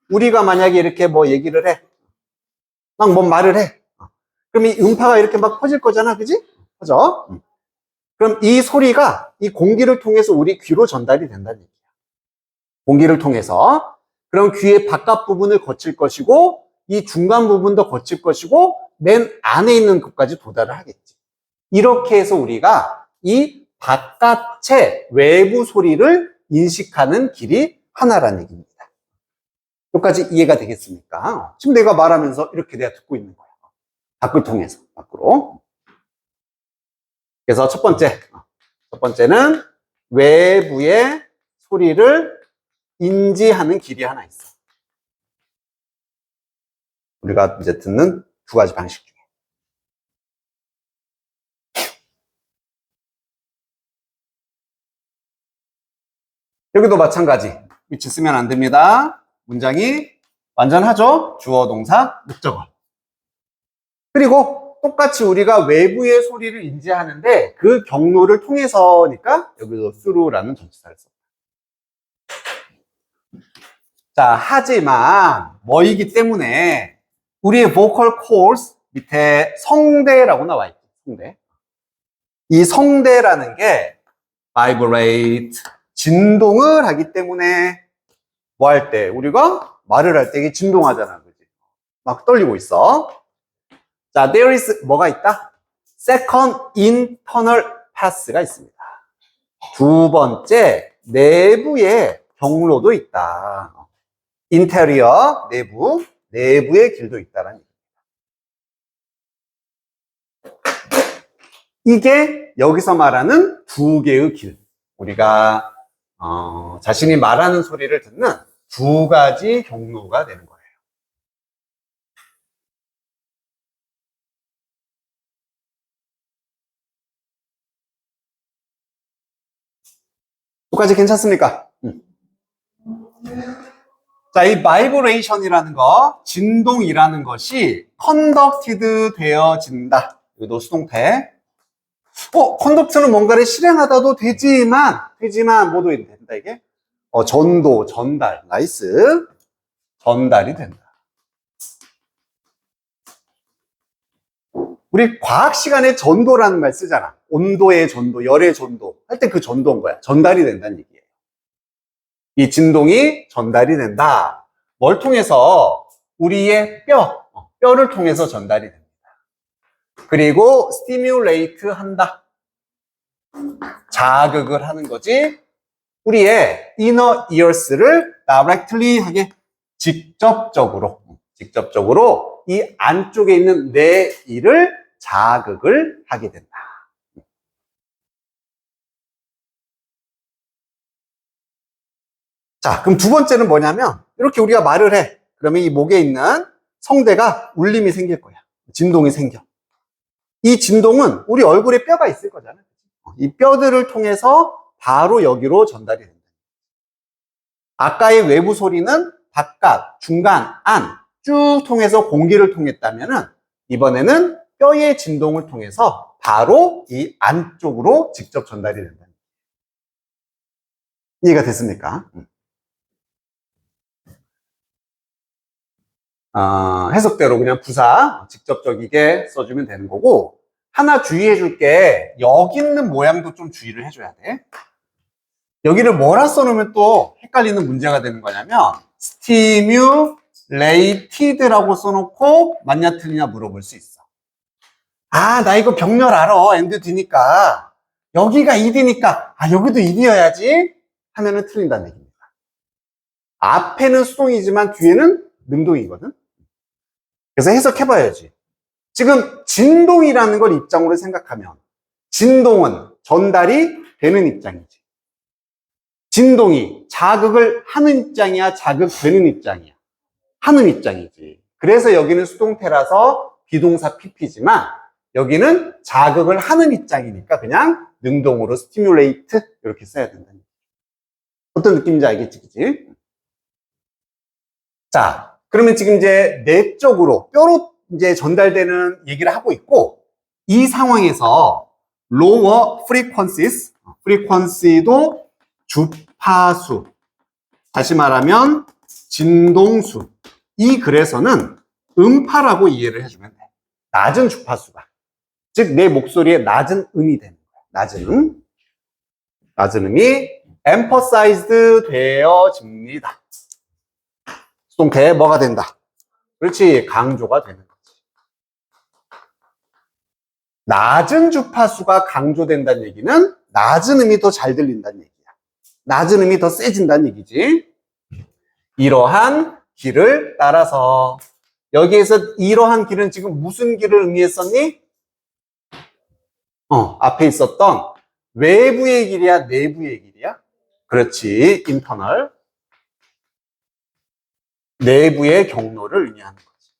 우리가 만약에 이렇게 뭐 얘기를 해. 막 뭔 말을 해. 그럼 이 음파가 이렇게 막 퍼질 거잖아. 그지? 퍼져. 그럼 이 소리가 이 공기를 통해서 우리 귀로 전달이 된다는 얘기야. 공기를 통해서. 그럼 귀의 바깥 부분을 거칠 것이고, 이 중간 부분도 거칠 것이고, 맨 안에 있는 것까지 도달을 하겠지. 이렇게 해서 우리가 이 바깥의 외부 소리를 인식하는 길이 하나라는 얘기입니다. 여기까지 이해가 되겠습니까? 지금 내가 말하면서 이렇게 내가 듣고 있는 거야. 밖을 통해서, 밖으로. 그래서 첫 번째는 외부의 소리를 인지하는 길이 하나 있어. 우리가 이제 듣는 두 가지 방식 중에. 여기도 마찬가지. 위치 쓰면 안 됩니다. 문장이 완전하죠? 주어, 동사, 목적어. 그리고 똑같이 우리가 외부의 소리를 인지하는데 그 경로를 통해서니까 여기도 through라는 전치사를 써. 자, 하지만 뭐이기 때문에 우리의 vocal cords 밑에 성대라고 나와 있죠. 성대. 이 성대라는 게 vibrate, 진동을 하기 때문에 뭐 할 때? 우리가 말을 할 때 이게 진동하잖아. 그지? 막 떨리고 있어. 자, there is 뭐가 있다? second internal pass가 있습니다. 두 번째, 내부의 경로도 있다. 인테리어, 내부의 길도 있다라는 얘기입니다. 이게 여기서 말하는 두 개의 길. 우리가 자신이 말하는 소리를 듣는 두 가지 경로가 되는 거예요. 여기까지 괜찮습니까? 자, 이 바이브레이션이라는 거, 진동이라는 것이 컨덕티드 되어진다. 이것도 수동태. 컨덕트는 뭔가를 실행하다도 되지만 뭐도 된다, 이게? 전도, 전달. 나이스. 전달이 된다. 우리 과학 시간에 전도라는 말 쓰잖아. 온도의 전도, 열의 전도. 할 때 그 전도인 거야. 전달이 된다는 얘기예요. 이 진동이 전달이 된다. 뭘 통해서? 우리의 뼈를 통해서 전달이 됩니다. 그리고 stimulate 한다. 자극을 하는 거지. 우리의 inner ears를 directly 하게 직접적으로 이 안쪽에 있는 내 이를 자극을 하게 된다. 자, 그럼 두 번째는 뭐냐면 이렇게 우리가 말을 해. 그러면 이 목에 있는 성대가 울림이 생길 거야. 진동이 생겨. 이 진동은 우리 얼굴에 뼈가 있을 거잖아. 이 뼈들을 통해서 바로 여기로 전달이 된다. 아까의 외부 소리는 바깥, 중간, 안 쭉 통해서 공기를 통했다면은 이번에는 뼈의 진동을 통해서 바로 이 안쪽으로 직접 전달이 된다. 이해가 됐습니까? 해석대로 그냥 부사 직접적이게 써주면 되는 거고, 하나 주의해 줄게. 여기 있는 모양도 좀 주의를 해줘야 돼. 여기를 뭐라 써놓으면 또 헷갈리는 문제가 되는 거냐면 stimulated라고 써놓고 맞냐 틀리냐 물어볼 수 있어. 나 이거 병렬 알아. and D니까 여기가 ed니까 여기도 ed여야지 하면은 틀린다는 얘기입니다. 앞에는 수동이지만 뒤에는 능동이거든. 그래서 해석해봐야지. 지금 진동이라는 걸 입장으로 생각하면 진동은 전달이 되는 입장이지. 진동이 자극을 하는 입장이야, 자극되는 입장이야? 하는 입장이지. 그래서 여기는 수동태라서 비동사 PP지만 여기는 자극을 하는 입장이니까 그냥 능동으로 stimulate 이렇게 써야 된다. 어떤 느낌인지 알겠지, 그치? 자, 그러면 지금 이제 내적으로 뼈로 이제 전달되는 얘기를 하고 있고, 이 상황에서 lower frequencies, frequency도 주파수, 다시 말하면 진동수. 이 글에서는 음파라고 이해를 해주면 돼. 낮은 주파수가. 즉, 내 목소리에 낮은 음이 되는 거야. 낮은 음. 낮은 음이 emphasized 되어집니다. 수동태 뭐가 된다? 그렇지, 강조가 되는 거지. 낮은 주파수가 강조된다는 얘기는 낮은 음이 더 잘 들린다는 얘기야. 낮은 음이 더 세진다는 얘기지. 이러한 길을 따라서. 여기에서 이러한 길은 지금 무슨 길을 의미했었니? 앞에 있었던 외부의 길이야, 내부의 길이야? 그렇지, 인터널. 내부의 경로를 의미하는 거지.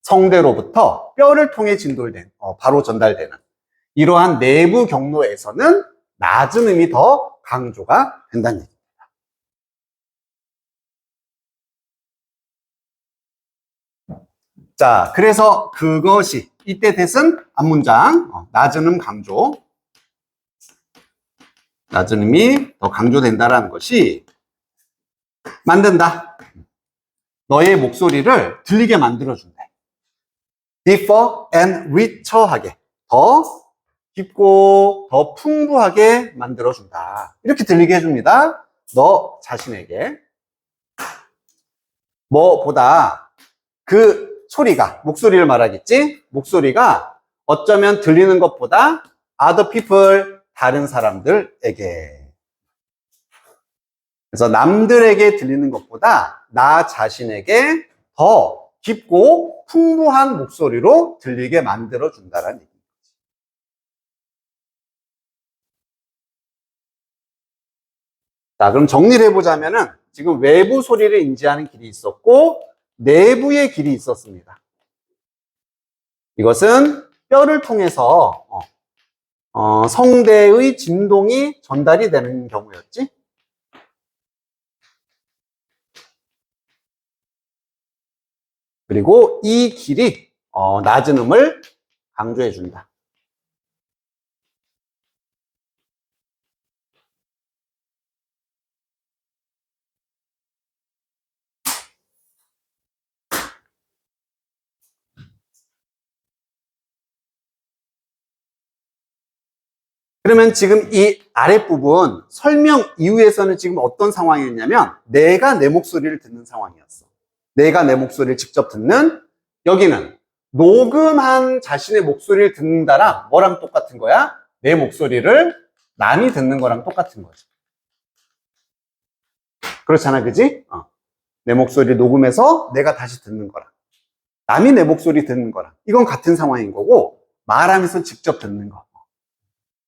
성대로부터 뼈를 통해 진돌된, 바로 전달되는 이러한 내부 경로에서는 낮은 음이 더 강조가 된다는 얘기입니다. 자, 그래서 그것이 이때 대신 앞문장 낮은 음 강조, 낮은 음이 더 강조된다라는 것이 만든다. 너의 목소리를 들리게 만들어준대. deeper and richer하게, 더 깊고 더 풍부하게 만들어준다. 이렇게 들리게 해줍니다. 너 자신에게. 뭐보다 그 소리가, 목소리를 말하겠지? 목소리가 어쩌면 들리는 것보다 other people, 다른 사람들에게. 그래서 남들에게 들리는 것보다 나 자신에게 더 깊고 풍부한 목소리로 들리게 만들어준다는 얘기입니다. 자, 그럼 정리를 해보자면은 지금 외부 소리를 인지하는 길이 있었고 내부의 길이 있었습니다. 이것은 뼈를 통해서 성대의 진동이 전달이 되는 경우였지. 그리고 이 길이 낮은 음을 강조해 준다. 그러면 지금 이 아랫부분 설명 이후에서는 지금 어떤 상황이었냐면 내가 내 목소리를 듣는 상황이었어. 내가 내 목소리를 직접 듣는, 여기는 녹음한 자신의 목소리를 듣는다랑 뭐랑 똑같은 거야? 내 목소리를 남이 듣는 거랑 똑같은 거지. 그렇잖아, 그지? 내 목소리를 녹음해서 내가 다시 듣는 거랑 남이 내 목소리 듣는 거랑 이건 같은 상황인 거고 말하면서 직접 듣는 거.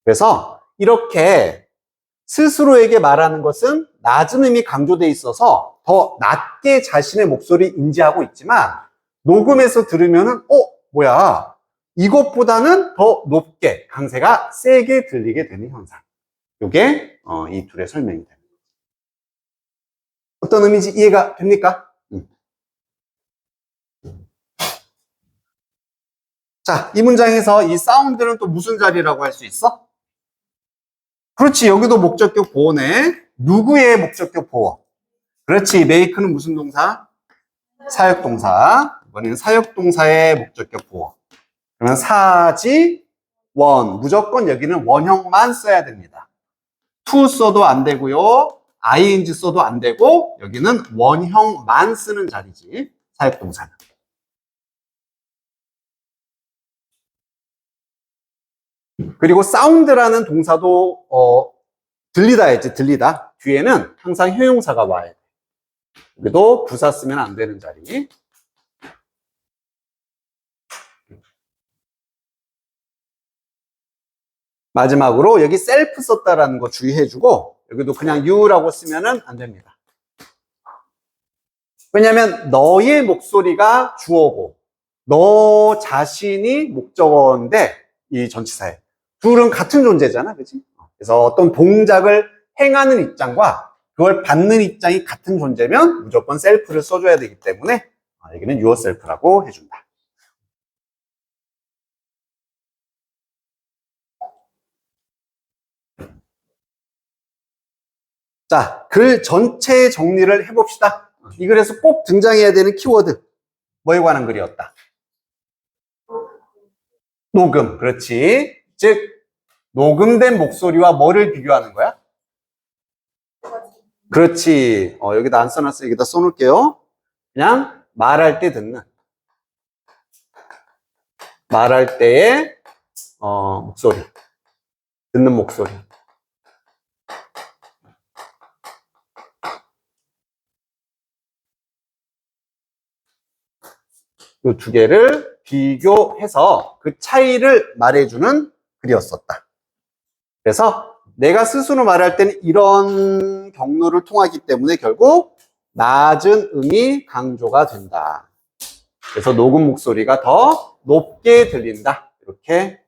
그래서 이렇게 스스로에게 말하는 것은 낮은 음이 강조돼 있어서 더 낮게 자신의 목소리 인지하고 있지만 녹음해서 들으면은 뭐야, 이것보다는 더 높게 강세가 세게 들리게 되는 현상. 이게 이 둘의 설명이 됩니다. 어떤 의미인지 이해가 됩니까? 자, 이 문장에서 이 사운드는 또 무슨 자리라고 할 수 있어? 그렇지, 여기도 목적격 보호네. 누구의 목적격 보호? 그렇지, make는 무슨 동사? 사역동사. 이번에는 사역동사의 목적격 보호. 그러면 사지, 원. 무조건 여기는 원형만 써야 됩니다. to 써도 안 되고요. ing 써도 안 되고 여기는 원형만 쓰는 자리지, 사역동사는. 그리고 사운드라는 동사도 들리다 했지, 들리다. 뒤에는 항상 형용사가 와야 돼. 여기도 부사 쓰면 안 되는 자리. 마지막으로 여기 셀프 썼다라는 거 주의해주고 여기도 그냥 you라고 쓰면은 안 됩니다. 왜냐하면 너의 목소리가 주어고 너 자신이 목적어인데 이 전치사에 둘은 같은 존재잖아, 그치? 그래서 어떤 동작을 행하는 입장과 그걸 받는 입장이 같은 존재면 무조건 셀프를 써줘야 되기 때문에 여기는 yourself라고 해준다. 자, 글 전체 정리를 해봅시다. 이 글에서 꼭 등장해야 되는 키워드. 뭐에 관한 글이었다? 녹음. 그렇지. 즉, 녹음된 목소리와 뭐를 비교하는 거야? 그렇지. 여기다 안 써놨어. 여기다 써놓을게요. 그냥 말할 때 듣는. 말할 때의 목소리. 듣는 목소리. 이 두 개를 비교해서 그 차이를 말해주는 글이었었다. 그래서 내가 스스로 말할 때는 이런 경로를 통하기 때문에 결국 낮은 음이 강조가 된다. 그래서 녹음 목소리가 더 높게 들린다. 이렇게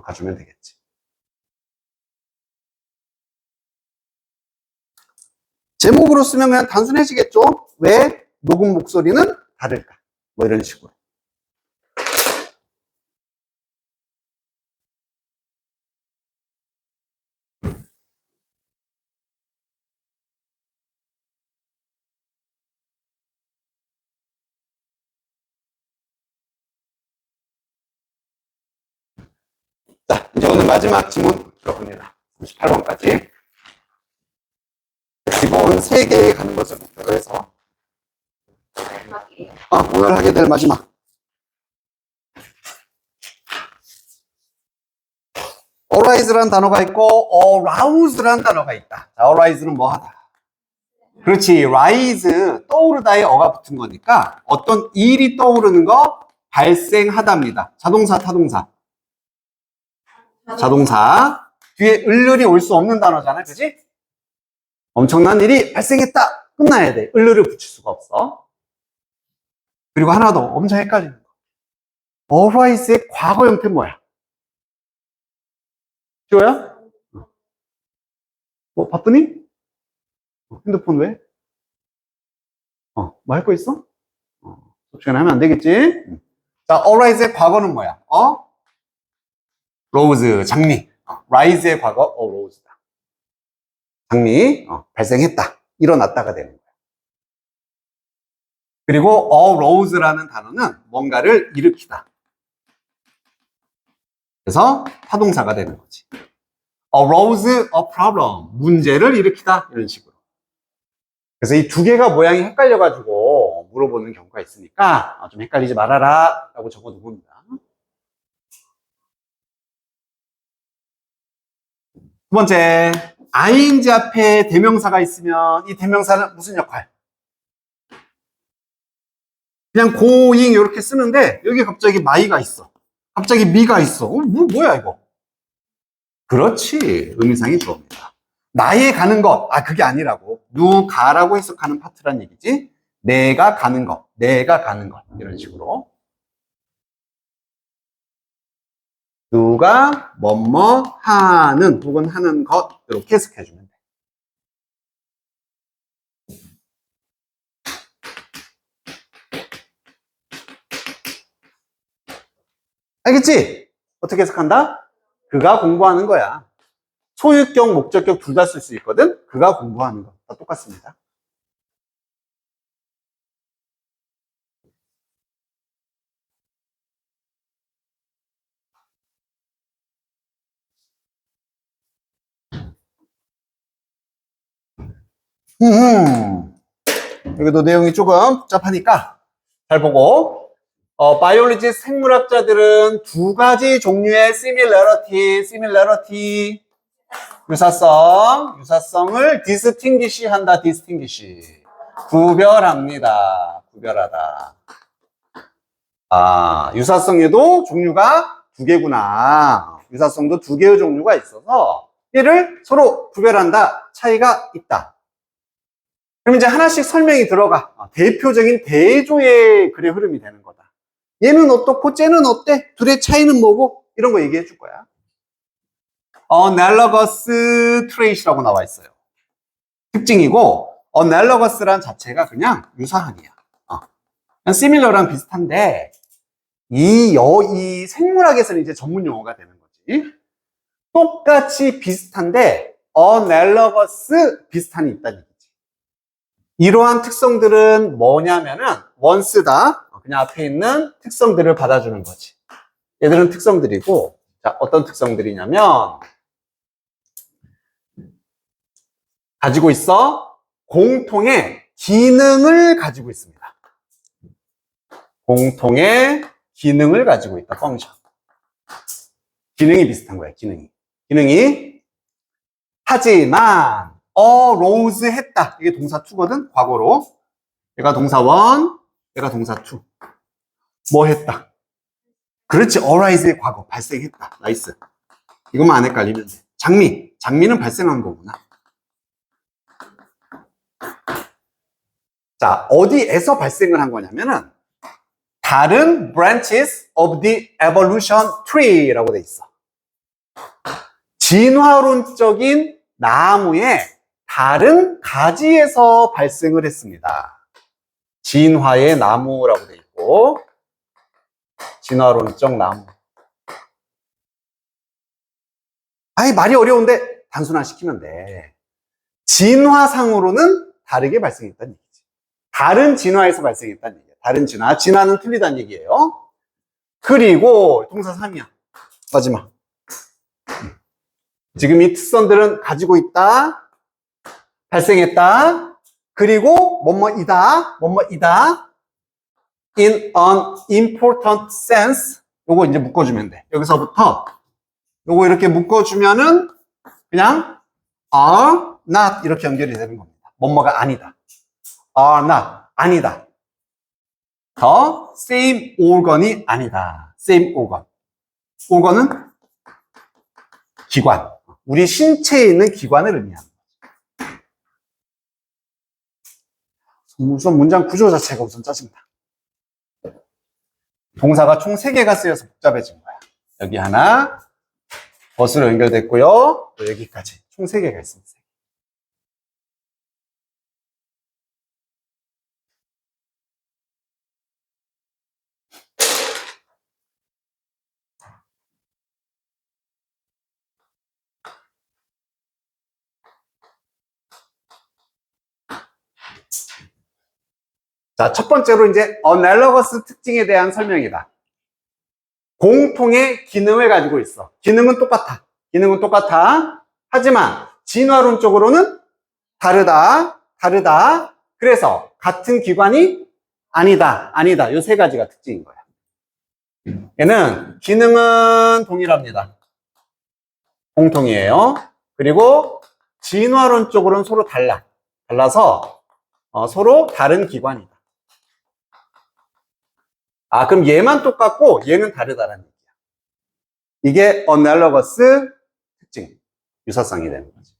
가주면 되겠지. 제목으로 쓰면 그냥 단순해지겠죠? 왜 녹음 목소리는 다를까? 뭐 이런 식으로. 자, 이제 오늘 마지막 지문 들어봅니다. 38번까지. 기본 3개에 가는 것을 목표로 해서. 오늘 하게 될 마지막. arise라는 단어가 있고, arouse라는 단어가 있다. 자, arise는 뭐 하다. 그렇지. rise, 떠오르다에 어가 붙은 거니까 어떤 일이 떠오르는 거 발생하답니다. 자동사, 타동사. 자동사. 뒤에 을률이 올 수 없는 단어잖아. 그지? 엄청난 일이 발생했다. 끝나야 돼. 을률을 붙일 수가 없어. 그리고 하나 더 엄청 헷갈리는 거. arise의 과거 형태 뭐야? 지호야? 뭐 바쁘니? 핸드폰 왜? 뭐 할 거 있어? 시간에 하면 안 되겠지? 자, arise의 과거는 뭐야? rose, 장미. rise의 과거, rose다. 장미, 발생했다. 일어났다가 되는 거야. 그리고 arouse라는 단어는 뭔가를 일으키다. 그래서 타동사가 되는 거지. arose a problem. 문제를 일으키다. 이런 식으로. 그래서 이 두 개가 모양이 헷갈려가지고 물어보는 경우가 있으니까 좀 헷갈리지 말아라 라고 적어둔 겁니다. 두 번째, ing 앞에 대명사가 있으면 이 대명사는 무슨 역할? 그냥 going 이렇게 쓰는데 여기 갑자기 my가 있어. 갑자기 me가 있어. 뭐야 이거? 그렇지. 의미상의 주어입니다. 나의 가는 것. 그게 아니라고. 누가라고 해석하는 파트란 얘기지. 내가 가는 것. 내가 가는 것. 이런 식으로. 누가 뭐뭐 하는 혹은 하는 것. 이렇게 해석해주면 돼. 알겠지? 어떻게 해석한다? 그가 공부하는 거야. 소유격, 목적격 둘 다 쓸 수 있거든? 그가 공부하는 거. 다 똑같습니다. 여기도 내용이 조금 복잡하니까 잘 보고. 바이올로지 생물학자들은 두 가지 종류의 similarity, 유사성을 distinguish 한다, distinguish. 구별합니다. 구별하다. 유사성에도 종류가 두 개구나. 유사성도 두 개의 종류가 있어서 얘를 서로 구별한다. 차이가 있다. 그럼 이제 하나씩 설명이 들어가. 대표적인 대조의 글의 흐름이 되는 거다. 얘는 어떻고 쟤는 어때? 둘의 차이는 뭐고? 이런 거 얘기해 줄 거야. analogous trait이라고 나와 있어요. 특징이고 analogous 자체가 그냥 유사한이야. similar랑 비슷한데 이 생물학에서는 이제 전문 용어가 되는 거지. 똑같이 비슷한데 analogous 비슷한이 있다는 얘기지. 이러한 특성들은 뭐냐면은 once다. 그냥 앞에 있는 특성들을 받아주는 거지. 얘들은 특성들이고, 자, 어떤 특성들이냐면 가지고 있어 공통의 기능을 가지고 있습니다. 공통의 기능을 가지고 있다. 펑션. 기능이 비슷한 거야. 기능이 하지만 arose 했다. 이게 동사 2거든. 과거로. 얘가 동사 1, 얘가 동사 2. 뭐 했다? 그렇지. arise의 과거. 발생했다. 나이스. 이것만 안 헷갈리면 돼. 장미는 발생한 거구나. 자, 어디에서 발생을 한 거냐면은 다른 branches of the evolution tree라고 돼 있어. 진화론적인 나무의 다른 가지에서 발생을 했습니다. 진화의 나무라고 돼 있고, 진화론적 나무. 아이, 말이 어려운데 단순화시키면 돼. 진화상으로는 다르게 발생했다는 얘기지. 다른 진화에서 발생했다는 얘기야. 다른 진화는 틀리다는 얘기예요. 그리고 동사 3이야. 마지막. 지금 이 특성들은 가지고 있다, 발생했다, 그리고 뭐뭐이다, in an important sense. 요거 이제 묶어주면 돼. 여기서부터 요거 이렇게 묶어주면은 그냥 are not 이렇게 연결이 되는 겁니다. 뭐뭐가 아니다. are not 아니다. 더 same organ이 아니다. same organ. organ은 기관. 우리 신체에 있는 기관을 의미합니다. 우선 문장 구조 자체가 우선 짜증나. 동사가 총 3개가 쓰여서 복잡해진 거야. 여기 하나, 버스로 연결됐고요. 또 여기까지 총 3개가 있습니다. 자, 첫 번째로 이제 analogous 특징에 대한 설명이다. 공통의 기능을 가지고 있어. 기능은 똑같아. 하지만 진화론적으로는 다르다. 그래서 같은 기관이 아니다. 요 3가지가 특징인 거야. 얘는 기능은 동일합니다. 공통이에요. 그리고 진화론적으로는 서로 달라서 서로 다른 기관이다. 아, 그럼 얘만 똑같고 얘는 다르다라는 얘기야. 이게 analogous 특징, 유사성이 되는 거지.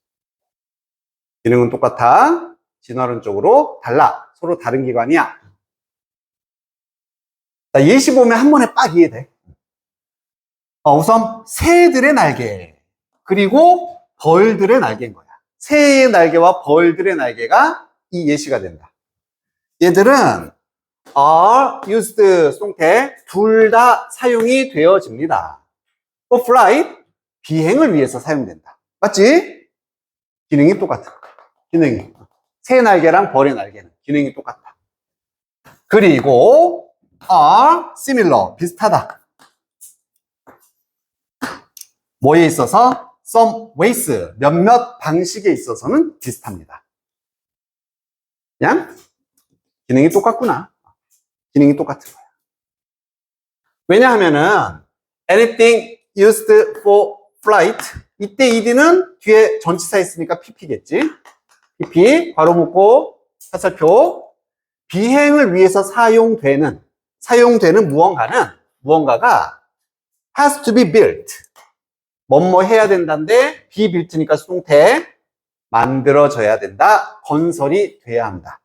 기능은 똑같아, 진화론적으로 달라, 서로 다른 기관이야. 자, 예시 보면 한 번에 빡 이해돼. 우선 새들의 날개, 그리고 벌들의 날개인 거야. 새의 날개와 벌들의 날개가 이 예시가 된다. 얘들은 are used 수동태 둘 다 사용이 되어집니다. for flight 비행을 위해서 사용된다. 맞지? 기능이 똑같아. 기능이 새 날개랑 벌의 날개는 기능이 똑같다. 그리고 are similar 비슷하다. 뭐에 있어서? some ways 몇몇 방식에 있어서는 비슷합니다. 그냥 기능이 똑같구나. 기능이 똑같은 거야. 왜냐하면은 anything used for flight 이때 ed는 뒤에 전치사 있으니까 pp겠지. pp 괄호 묶고 화살표 비행을 위해서 사용되는 무언가가 has to be built 뭐뭐 해야 된다인데 be built니까 수동태 만들어져야 된다. 건설이 돼야 한다.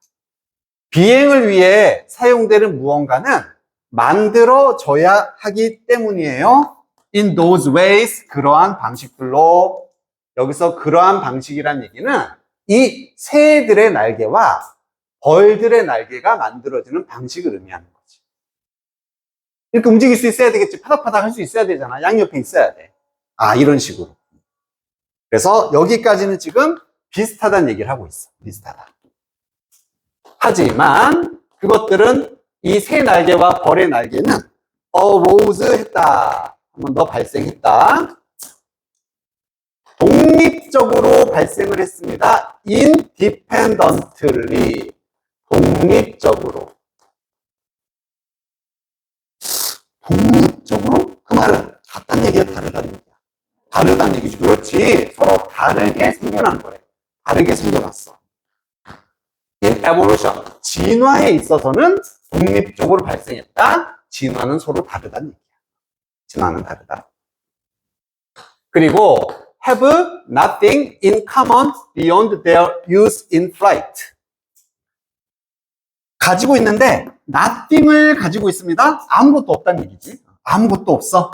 비행을 위해 사용되는 무언가는 만들어져야 하기 때문이에요. In those ways, 그러한 방식들로. 여기서 그러한 방식이란 얘기는 이 새들의 날개와 벌들의 날개가 만들어지는 방식을 의미하는 거지. 이렇게 움직일 수 있어야 되겠지. 파닥파닥 할 수 있어야 되잖아. 양옆에 있어야 돼. 아, 이런 식으로. 그래서 여기까지는 지금 비슷하다는 얘기를 하고 있어. 비슷하다. 하지만 그것들은 이 새 날개와 벌의 날개는 arose 했다. 한 번 더 발생했다. 독립적으로 발생을 했습니다. independently. 독립적으로. 독립적으로? 그 말은 같다는 얘기야, 다르다는 얘기야? 다르다는 얘기지. 그렇지. 서로 다르게 생겨난 거래. 다르게 생겨났어. evolution. 진화에 있어서는 독립적으로 발생했다. 진화는 서로 다르다는 얘기야. 진화는 다르다. 그리고 have nothing in common beyond their use in flight. 가지고 있는데 nothing을 가지고 있습니다. 아무것도 없다는 얘기지. 아무것도 없어.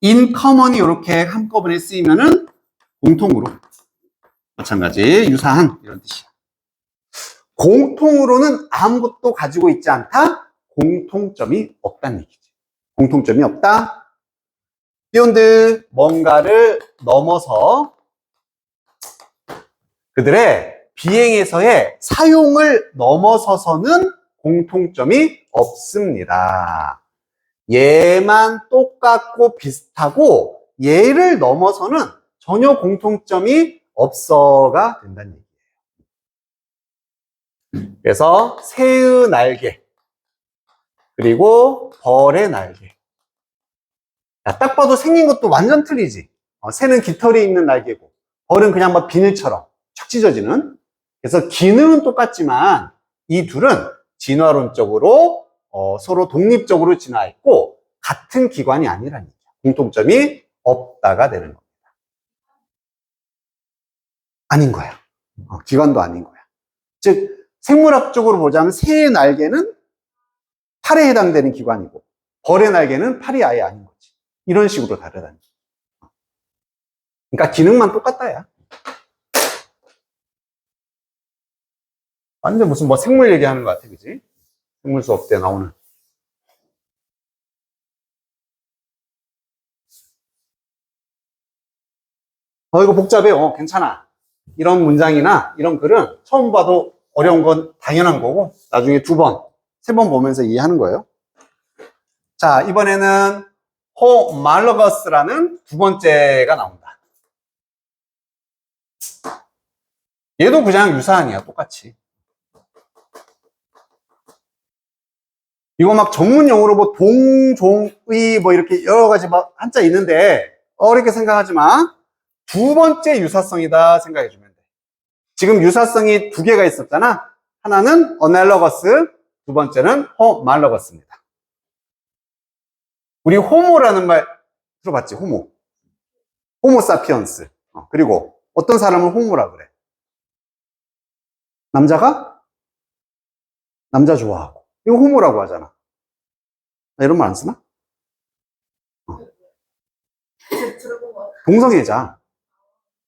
in common이 이렇게 한꺼번에 쓰이면은 공통으로. 마찬가지 유사한 이런 뜻이야. 공통으로는 아무것도 가지고 있지 않다. 공통점이 없다는 얘기지. 공통점이 없다. beyond 뭔가를 넘어서 그들의 비행에서의 사용을 넘어서서는 공통점이 없습니다. 얘만 똑같고 비슷하고 얘를 넘어서는 전혀 공통점이 없어가 된다는 얘기예요. 그래서 새의 날개 그리고 벌의 날개. 야, 딱 봐도 생긴 것도 완전 틀리지. 새는 깃털이 있는 날개고 벌은 그냥 막 비늘처럼 착 찢어지는. 그래서 기능은 똑같지만 이 둘은 진화론적으로 서로 독립적으로 진화했고 같은 기관이 아니라는 얘기야. 공통점이 없다가 되는 겁니다. 아닌 거야. 기관도 아닌 거야. 즉 생물학적으로 보자면 새의 날개는 팔에 해당되는 기관이고 벌의 날개는 팔이 아예 아닌 거지. 이런 식으로 다르다는 거야. 그러니까 기능만 똑같다야. 완전 무슨 뭐 생물 얘기하는 것 같아, 그지? 생물 수업 때 나오는. 이거 복잡해. 괜찮아. 이런 문장이나 이런 글은 처음 봐도 어려운 건 당연한 거고, 나중에 두 번, 세 번 보면서 이해하는 거예요. 자, 이번에는 homologus라는 두 번째가 나온다. 얘도 그냥 유사한이야, 똑같이. 이거 막 전문 용어로 뭐 동종의 뭐 이렇게 여러 가지 막 한자 있는데 어렵게 생각하지 마. 두 번째 유사성이다 생각해 주면 돼. 지금 유사성이 두 개가 있었잖아. 하나는 analogous, 두 번째는 homologus입니다. 우리 호모라는 말 들어봤지? 호모. 호모사피언스. 그리고 어떤 사람을 호모라 그래? 남자가 남자 좋아하고. 이거 호모라고 하잖아. 이런 말 안 쓰나? 동성애자.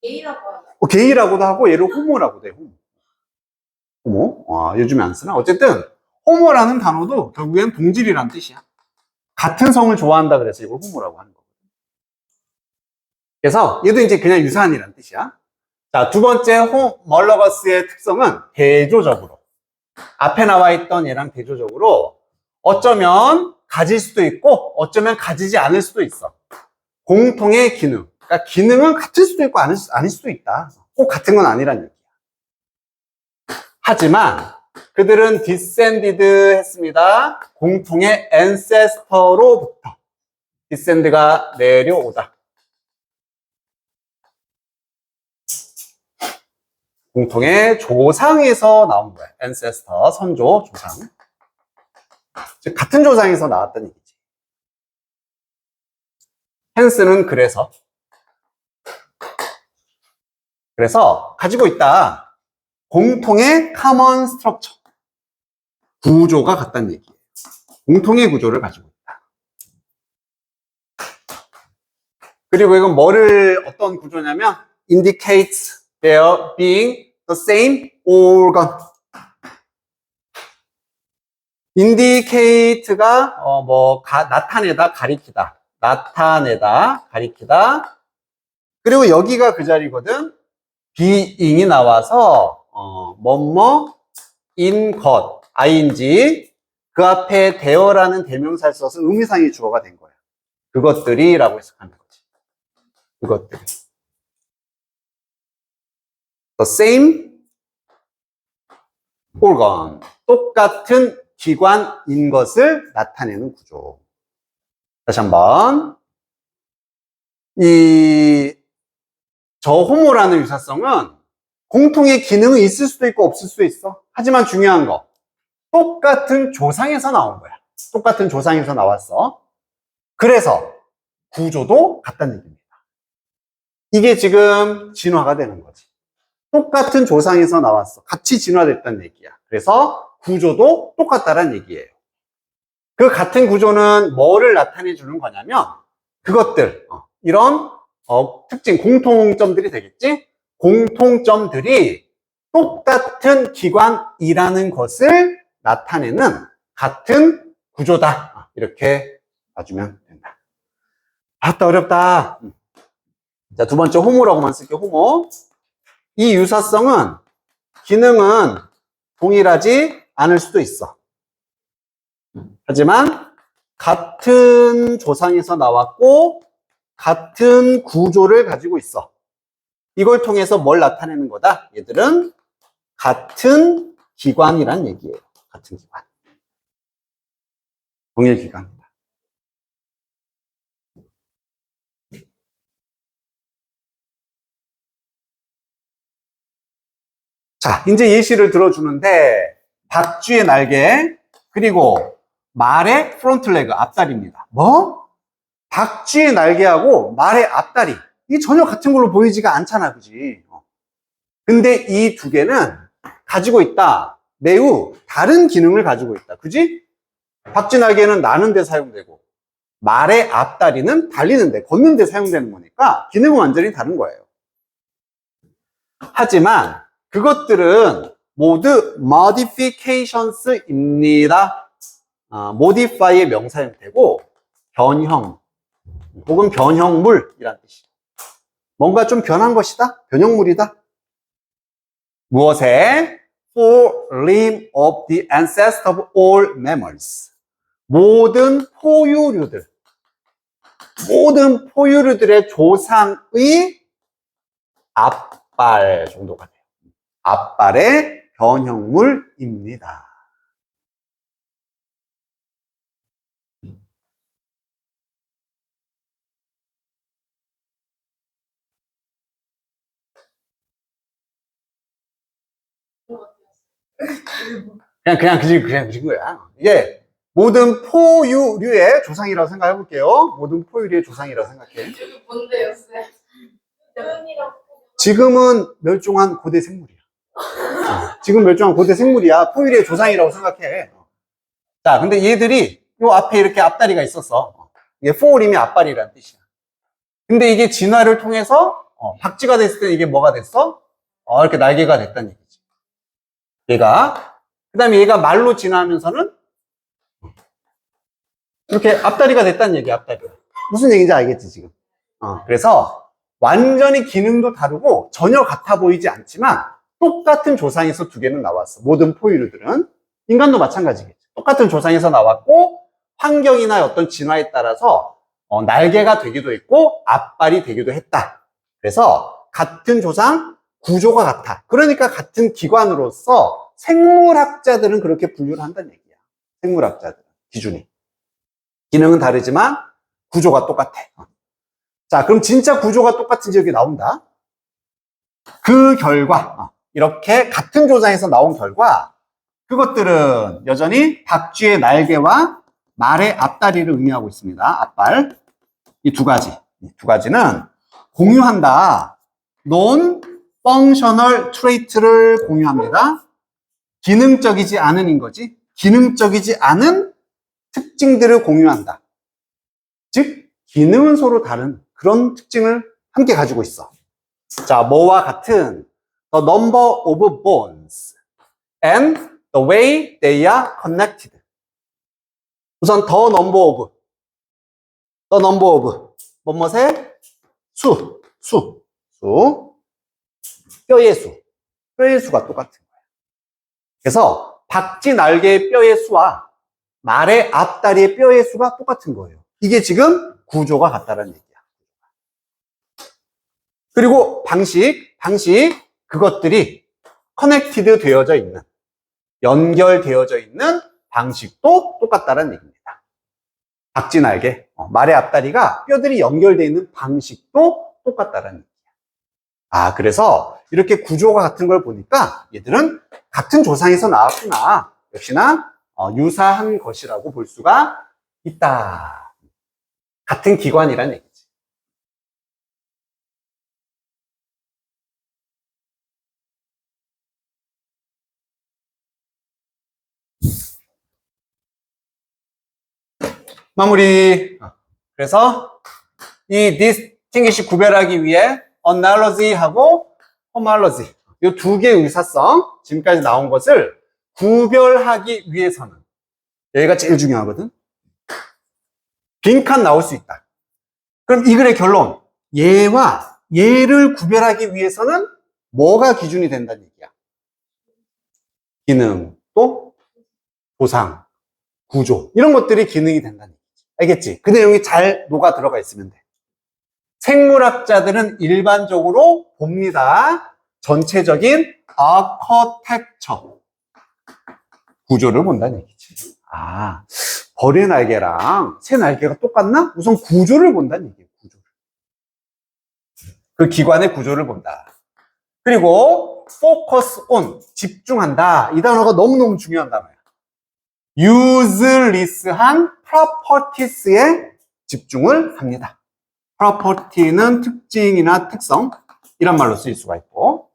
게이라고 하죠. 게이라고도 하고 얘를 호모라고도 해. 호모. 요즘에 안 쓰나? 어쨌든 호모라는 단어도 결국엔 동질이란 뜻이야. 같은 성을 좋아한다 그래서 이걸 호모라고 하는 거거든. 그래서 얘도 이제 그냥 유사한이란 뜻이야. 자, 두 번째 homologous의 특성은 대조적으로. 앞에 나와 있던 얘랑 대조적으로 어쩌면 가질 수도 있고 어쩌면 가지지 않을 수도 있어. 공통의 기능. 그러니까 기능은 같을 수도 있고 아닐 수도 있다. 꼭 같은 건 아니란 얘기야. 하지만 그들은 descended 했습니다. 공통의 ancestor로부터. descend가 내려오다. 공통의 조상에서 나온 거야. ancestor, 선조, 조상. 즉 같은 조상에서 나왔다는 얘기지. hence는 그래서 가지고 있다. 공통의 common structure. 구조가 같다는 얘기예요. 공통의 구조를 가지고 있다. 그리고 이건 어떤 구조냐면 indicates their being the same organ. indicate가 나타내다, 가리키다. 나타내다, 가리키다. 그리고 여기가 그 자리거든. being이 나와서 뭐뭐인 것 ing 그 앞에 되어라는 대명사를 써서 의미상의 주어가 된 거야. 그것들이 라고 해석하는 거지. 그것들. The same organ. 똑같은 기관인 것을 나타내는 구조. 다시 한번. 저 호모라는 유사성은 공통의 기능은 있을 수도 있고 없을 수도 있어. 하지만 중요한 거. 똑같은 조상에서 나온 거야. 똑같은 조상에서 나왔어. 그래서 구조도 같다는 얘기입니다. 이게 지금 진화가 되는 거지. 똑같은 조상에서 나왔어. 같이 진화됐다는 얘기야. 그래서 구조도 똑같다는 얘기예요. 그 같은 구조는 뭐를 나타내 주는 거냐면 그것들, 이런 특징, 공통점들이 되겠지? 공통점들이 똑같은 기관이라는 것을 나타내는 같은 구조다. 이렇게 봐주면 된다. 아따 어렵다. 자, 두 번째 호모라고만 쓸게. 호모. 이 유사성은 기능은 동일하지 않을 수도 있어. 하지만 같은 조상에서 나왔고 같은 구조를 가지고 있어. 이걸 통해서 뭘 나타내는 거다? 얘들은 같은 기관이란 얘기예요. 같은 기관. 동일 기관입니다. 자, 이제 예시를 들어주는데 박쥐의 날개 그리고 말의 프론트 레그, 앞다리입니다. 뭐? 박쥐의 날개하고 말의 앞다리. 이게 전혀 같은 걸로 보이지가 않잖아, 그지? 근데 이 두 개는 가지고 있다. 매우 다른 기능을 가지고 있다. 그지? 박쥐 날개는 나는 데 사용되고 말의 앞다리는 달리는 데, 걷는 데 사용되는 거니까 기능은 완전히 다른 거예요. 하지만 그것들은 모두 modifications입니다. modify의 명사 형태고 변형 혹은 변형물이란 뜻이에요. 뭔가 좀 변한 것이다? 변형물이다? 무엇에? For limb of the ancestor of all mammals. 모든 포유류들의 조상의 앞발 정도가 돼요. 앞발의 변형물입니다. 그냥 그진 거야. 이게 모든 포유류의 조상이라고 생각해 볼게요. 모든 포유류의 조상이라고 생각해. 여기 뭔데요, 쌤? 지금은 멸종한 고대 생물이야. 지금 멸종한 고대 생물이야. 포유류의 조상이라고 생각해. 자, 근데 얘들이 요 앞에 이렇게 앞다리가 있었어. 이게 포울임이 앞발이라는 뜻이야. 근데 이게 진화를 통해서 박쥐가 됐을 때 이게 뭐가 됐어? 이렇게 날개가 됐다는 얘기지. 얘가. 그 다음에 얘가 말로 진화하면서는 이렇게 앞다리가 됐다는 얘기야, 앞다리가. 무슨 얘기인지 알겠지, 지금? 그래서 완전히 기능도 다르고 전혀 같아 보이지 않지만 똑같은 조상에서 두 개는 나왔어. 모든 포유류들은. 인간도 마찬가지겠지. 똑같은 조상에서 나왔고 환경이나 어떤 진화에 따라서 날개가 되기도 했고 앞발이 되기도 했다. 그래서 같은 조상, 구조가 같아. 그러니까 같은 기관으로서 생물학자들은 그렇게 분류를 한다는 얘기야. 생물학자들은. 기준이. 기능은 다르지만 구조가 똑같아. 자, 그럼 진짜 구조가 똑같은지 여기 나온다. 그 결과, 이렇게 같은 조상에서 나온 결과, 그것들은 여전히 박쥐의 날개와 말의 앞다리를 의미하고 있습니다. 앞발. 이 두 가지. 이 두 가지는 공유한다. non-functional trait를 공유합니다. 기능적이지 않은인 거지. 기능적이지 않은 특징들을 공유한다. 즉, 기능은 서로 다른 그런 특징을 함께 가지고 있어. 자, 뭐와 같은 the number of bones and the way they are connected. 우선 the number of 뭐뭐의 수, 수. 뼈의 수. 뼈의 수가 똑같은 거예요. 그래서 박쥐 날개의 뼈의 수와 말의 앞다리의 뼈의 수가 똑같은 거예요. 이게 지금 구조가 같다는 얘기야. 그리고 방식, 그것들이 커넥티드 되어져 있는, 연결되어져 있는 방식도 똑같다는 얘기입니다. 박쥐 날개, 말의 앞다리가 뼈들이 연결되어 있는 방식도 똑같다는 얘기야. 그래서 이렇게 구조가 같은 걸 보니까 얘들은 같은 조상에서 나왔구나. 역시나 유사한 것이라고 볼 수가 있다. 같은 기관이란 얘기지. 마무리. 그래서 이 distinguish 구별하기 위해 analogy하고 homology 이 두 개의 의사성 지금까지 나온 것을 구별하기 위해서는 여기가 제일 중요하거든. 빈칸 나올 수 있다. 그럼 이 글의 결론, 얘와 얘를 구별하기 위해서는 뭐가 기준이 된다는 얘기야? 기능, 또 보상, 구조 이런 것들이 기능이 된다는 얘기지. 알겠지? 그 내용이 잘 녹아 들어가 있으면 돼. 생물학자들은 일반적으로 봅니다. 전체적인 아커텍처 구조를 본다는 얘기지. 벌의 날개랑 새 날개가 똑같나? 우선 구조를 본다는 얘기예요. 구조를. 그 기관의 구조를 본다. 그리고 focus on 집중한다. 이 단어가 너무너무 중요한 단어야. useless한 properties에 집중을 합니다. property는 특징이나 특성 이런 말로 쓰일 수가 있고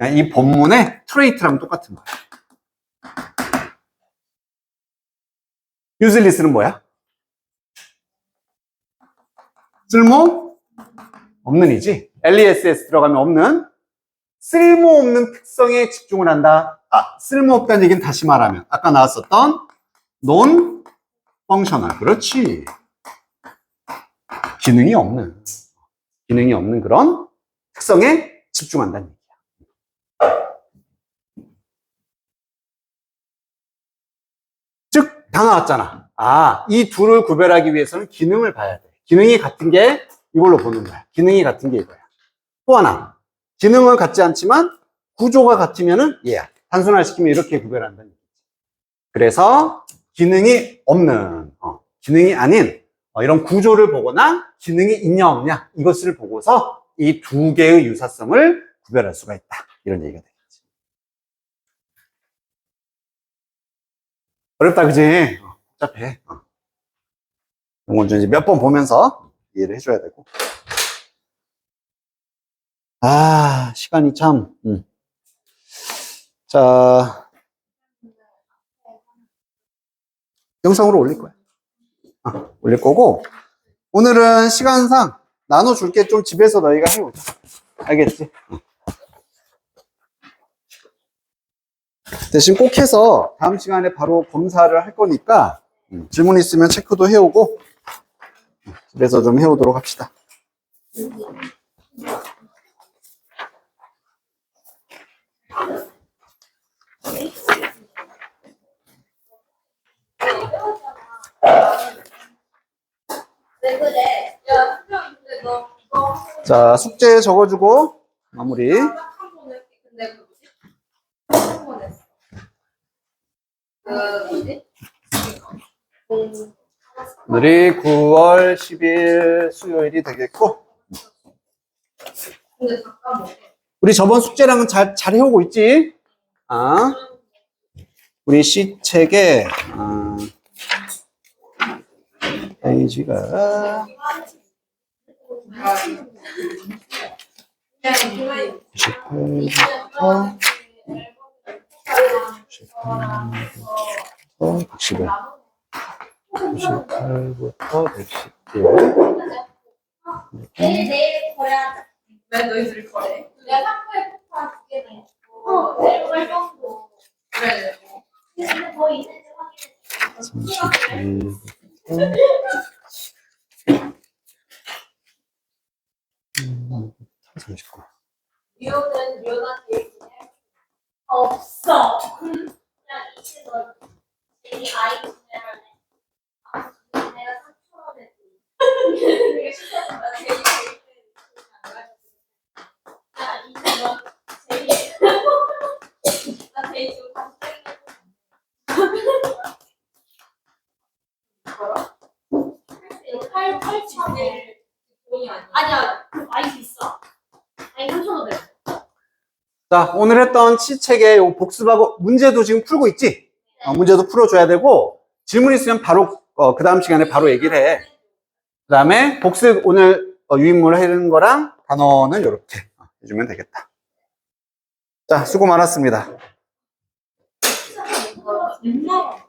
이 본문의 trait랑 똑같은 거야. useless는 뭐야? 쓸모 없는 이지. less 들어가면 없는 쓸모없는 특성에 집중을 한다. 쓸모없다는 얘기는 다시 말하면 아까 나왔었던 non functional. 그렇지. 기능이 없는 그런 특성에 집중한다는 얘기야. 즉, 다 나왔잖아. 이 둘을 구별하기 위해서는 기능을 봐야 돼. 기능이 같은 게 이걸로 보는 거야. 기능이 같은 게 이거야. 또 하나, 기능은 같지 않지만 구조가 같으면은 얘야. 단순화시키면 이렇게 구별한다는 얘기지. 그래서 기능이 없는, 기능이 아닌 이런 구조를 보거나 기능이 있냐 없냐 이것을 보고서 이 두 개의 유사성을 구별할 수가 있다. 이런 얘기가 되겠지. 어렵다, 그지? 복잡해. 이건 좀 이제 몇 번 보면서 이해를 해줘야 되고. 시간이 참. 자, 영상으로 올릴 거야. 올릴 거고, 오늘은 시간상 나눠줄게. 좀 집에서 너희가 해오자. 알겠지? 대신 꼭 해서 다음 시간에 바로 검사를 할 거니까 질문 있으면 체크도 해오고 집에서 좀 해오도록 합시다. 왜 그래? 야, 근데 너 이거 자, 숙제 적어주고 마무리. 한번 했지. 근데 그 뭐지? 한번 했어. 그 뭐지? 오늘이 9월 10일 수요일이 되겠고, 근데 잠깐 뭐? 우리 저번 숙제랑은 잘 해오고 있지? 우리 C책에 페이지가 98부터 98부터 111. 내일 거래하자. 왜 너희들이 거래? 내가 상부에 폭파 두 개나 있고 내일 활동도 그래. 근데 뭐 있는지 확인해. 38부터 아니야, 많이 비싸. 아니, 3,500. 자, 오늘 했던 치책의 요 복습하고 문제도 지금 풀고 있지? 문제도 풀어줘야 되고, 질문 있으면 바로, 그 다음 시간에 바로 얘기를 해. 그 다음에 복습 오늘 유인물 해는 거랑 단어는 이렇게 해주면 되겠다. 자, 수고 많았습니다. 얼마?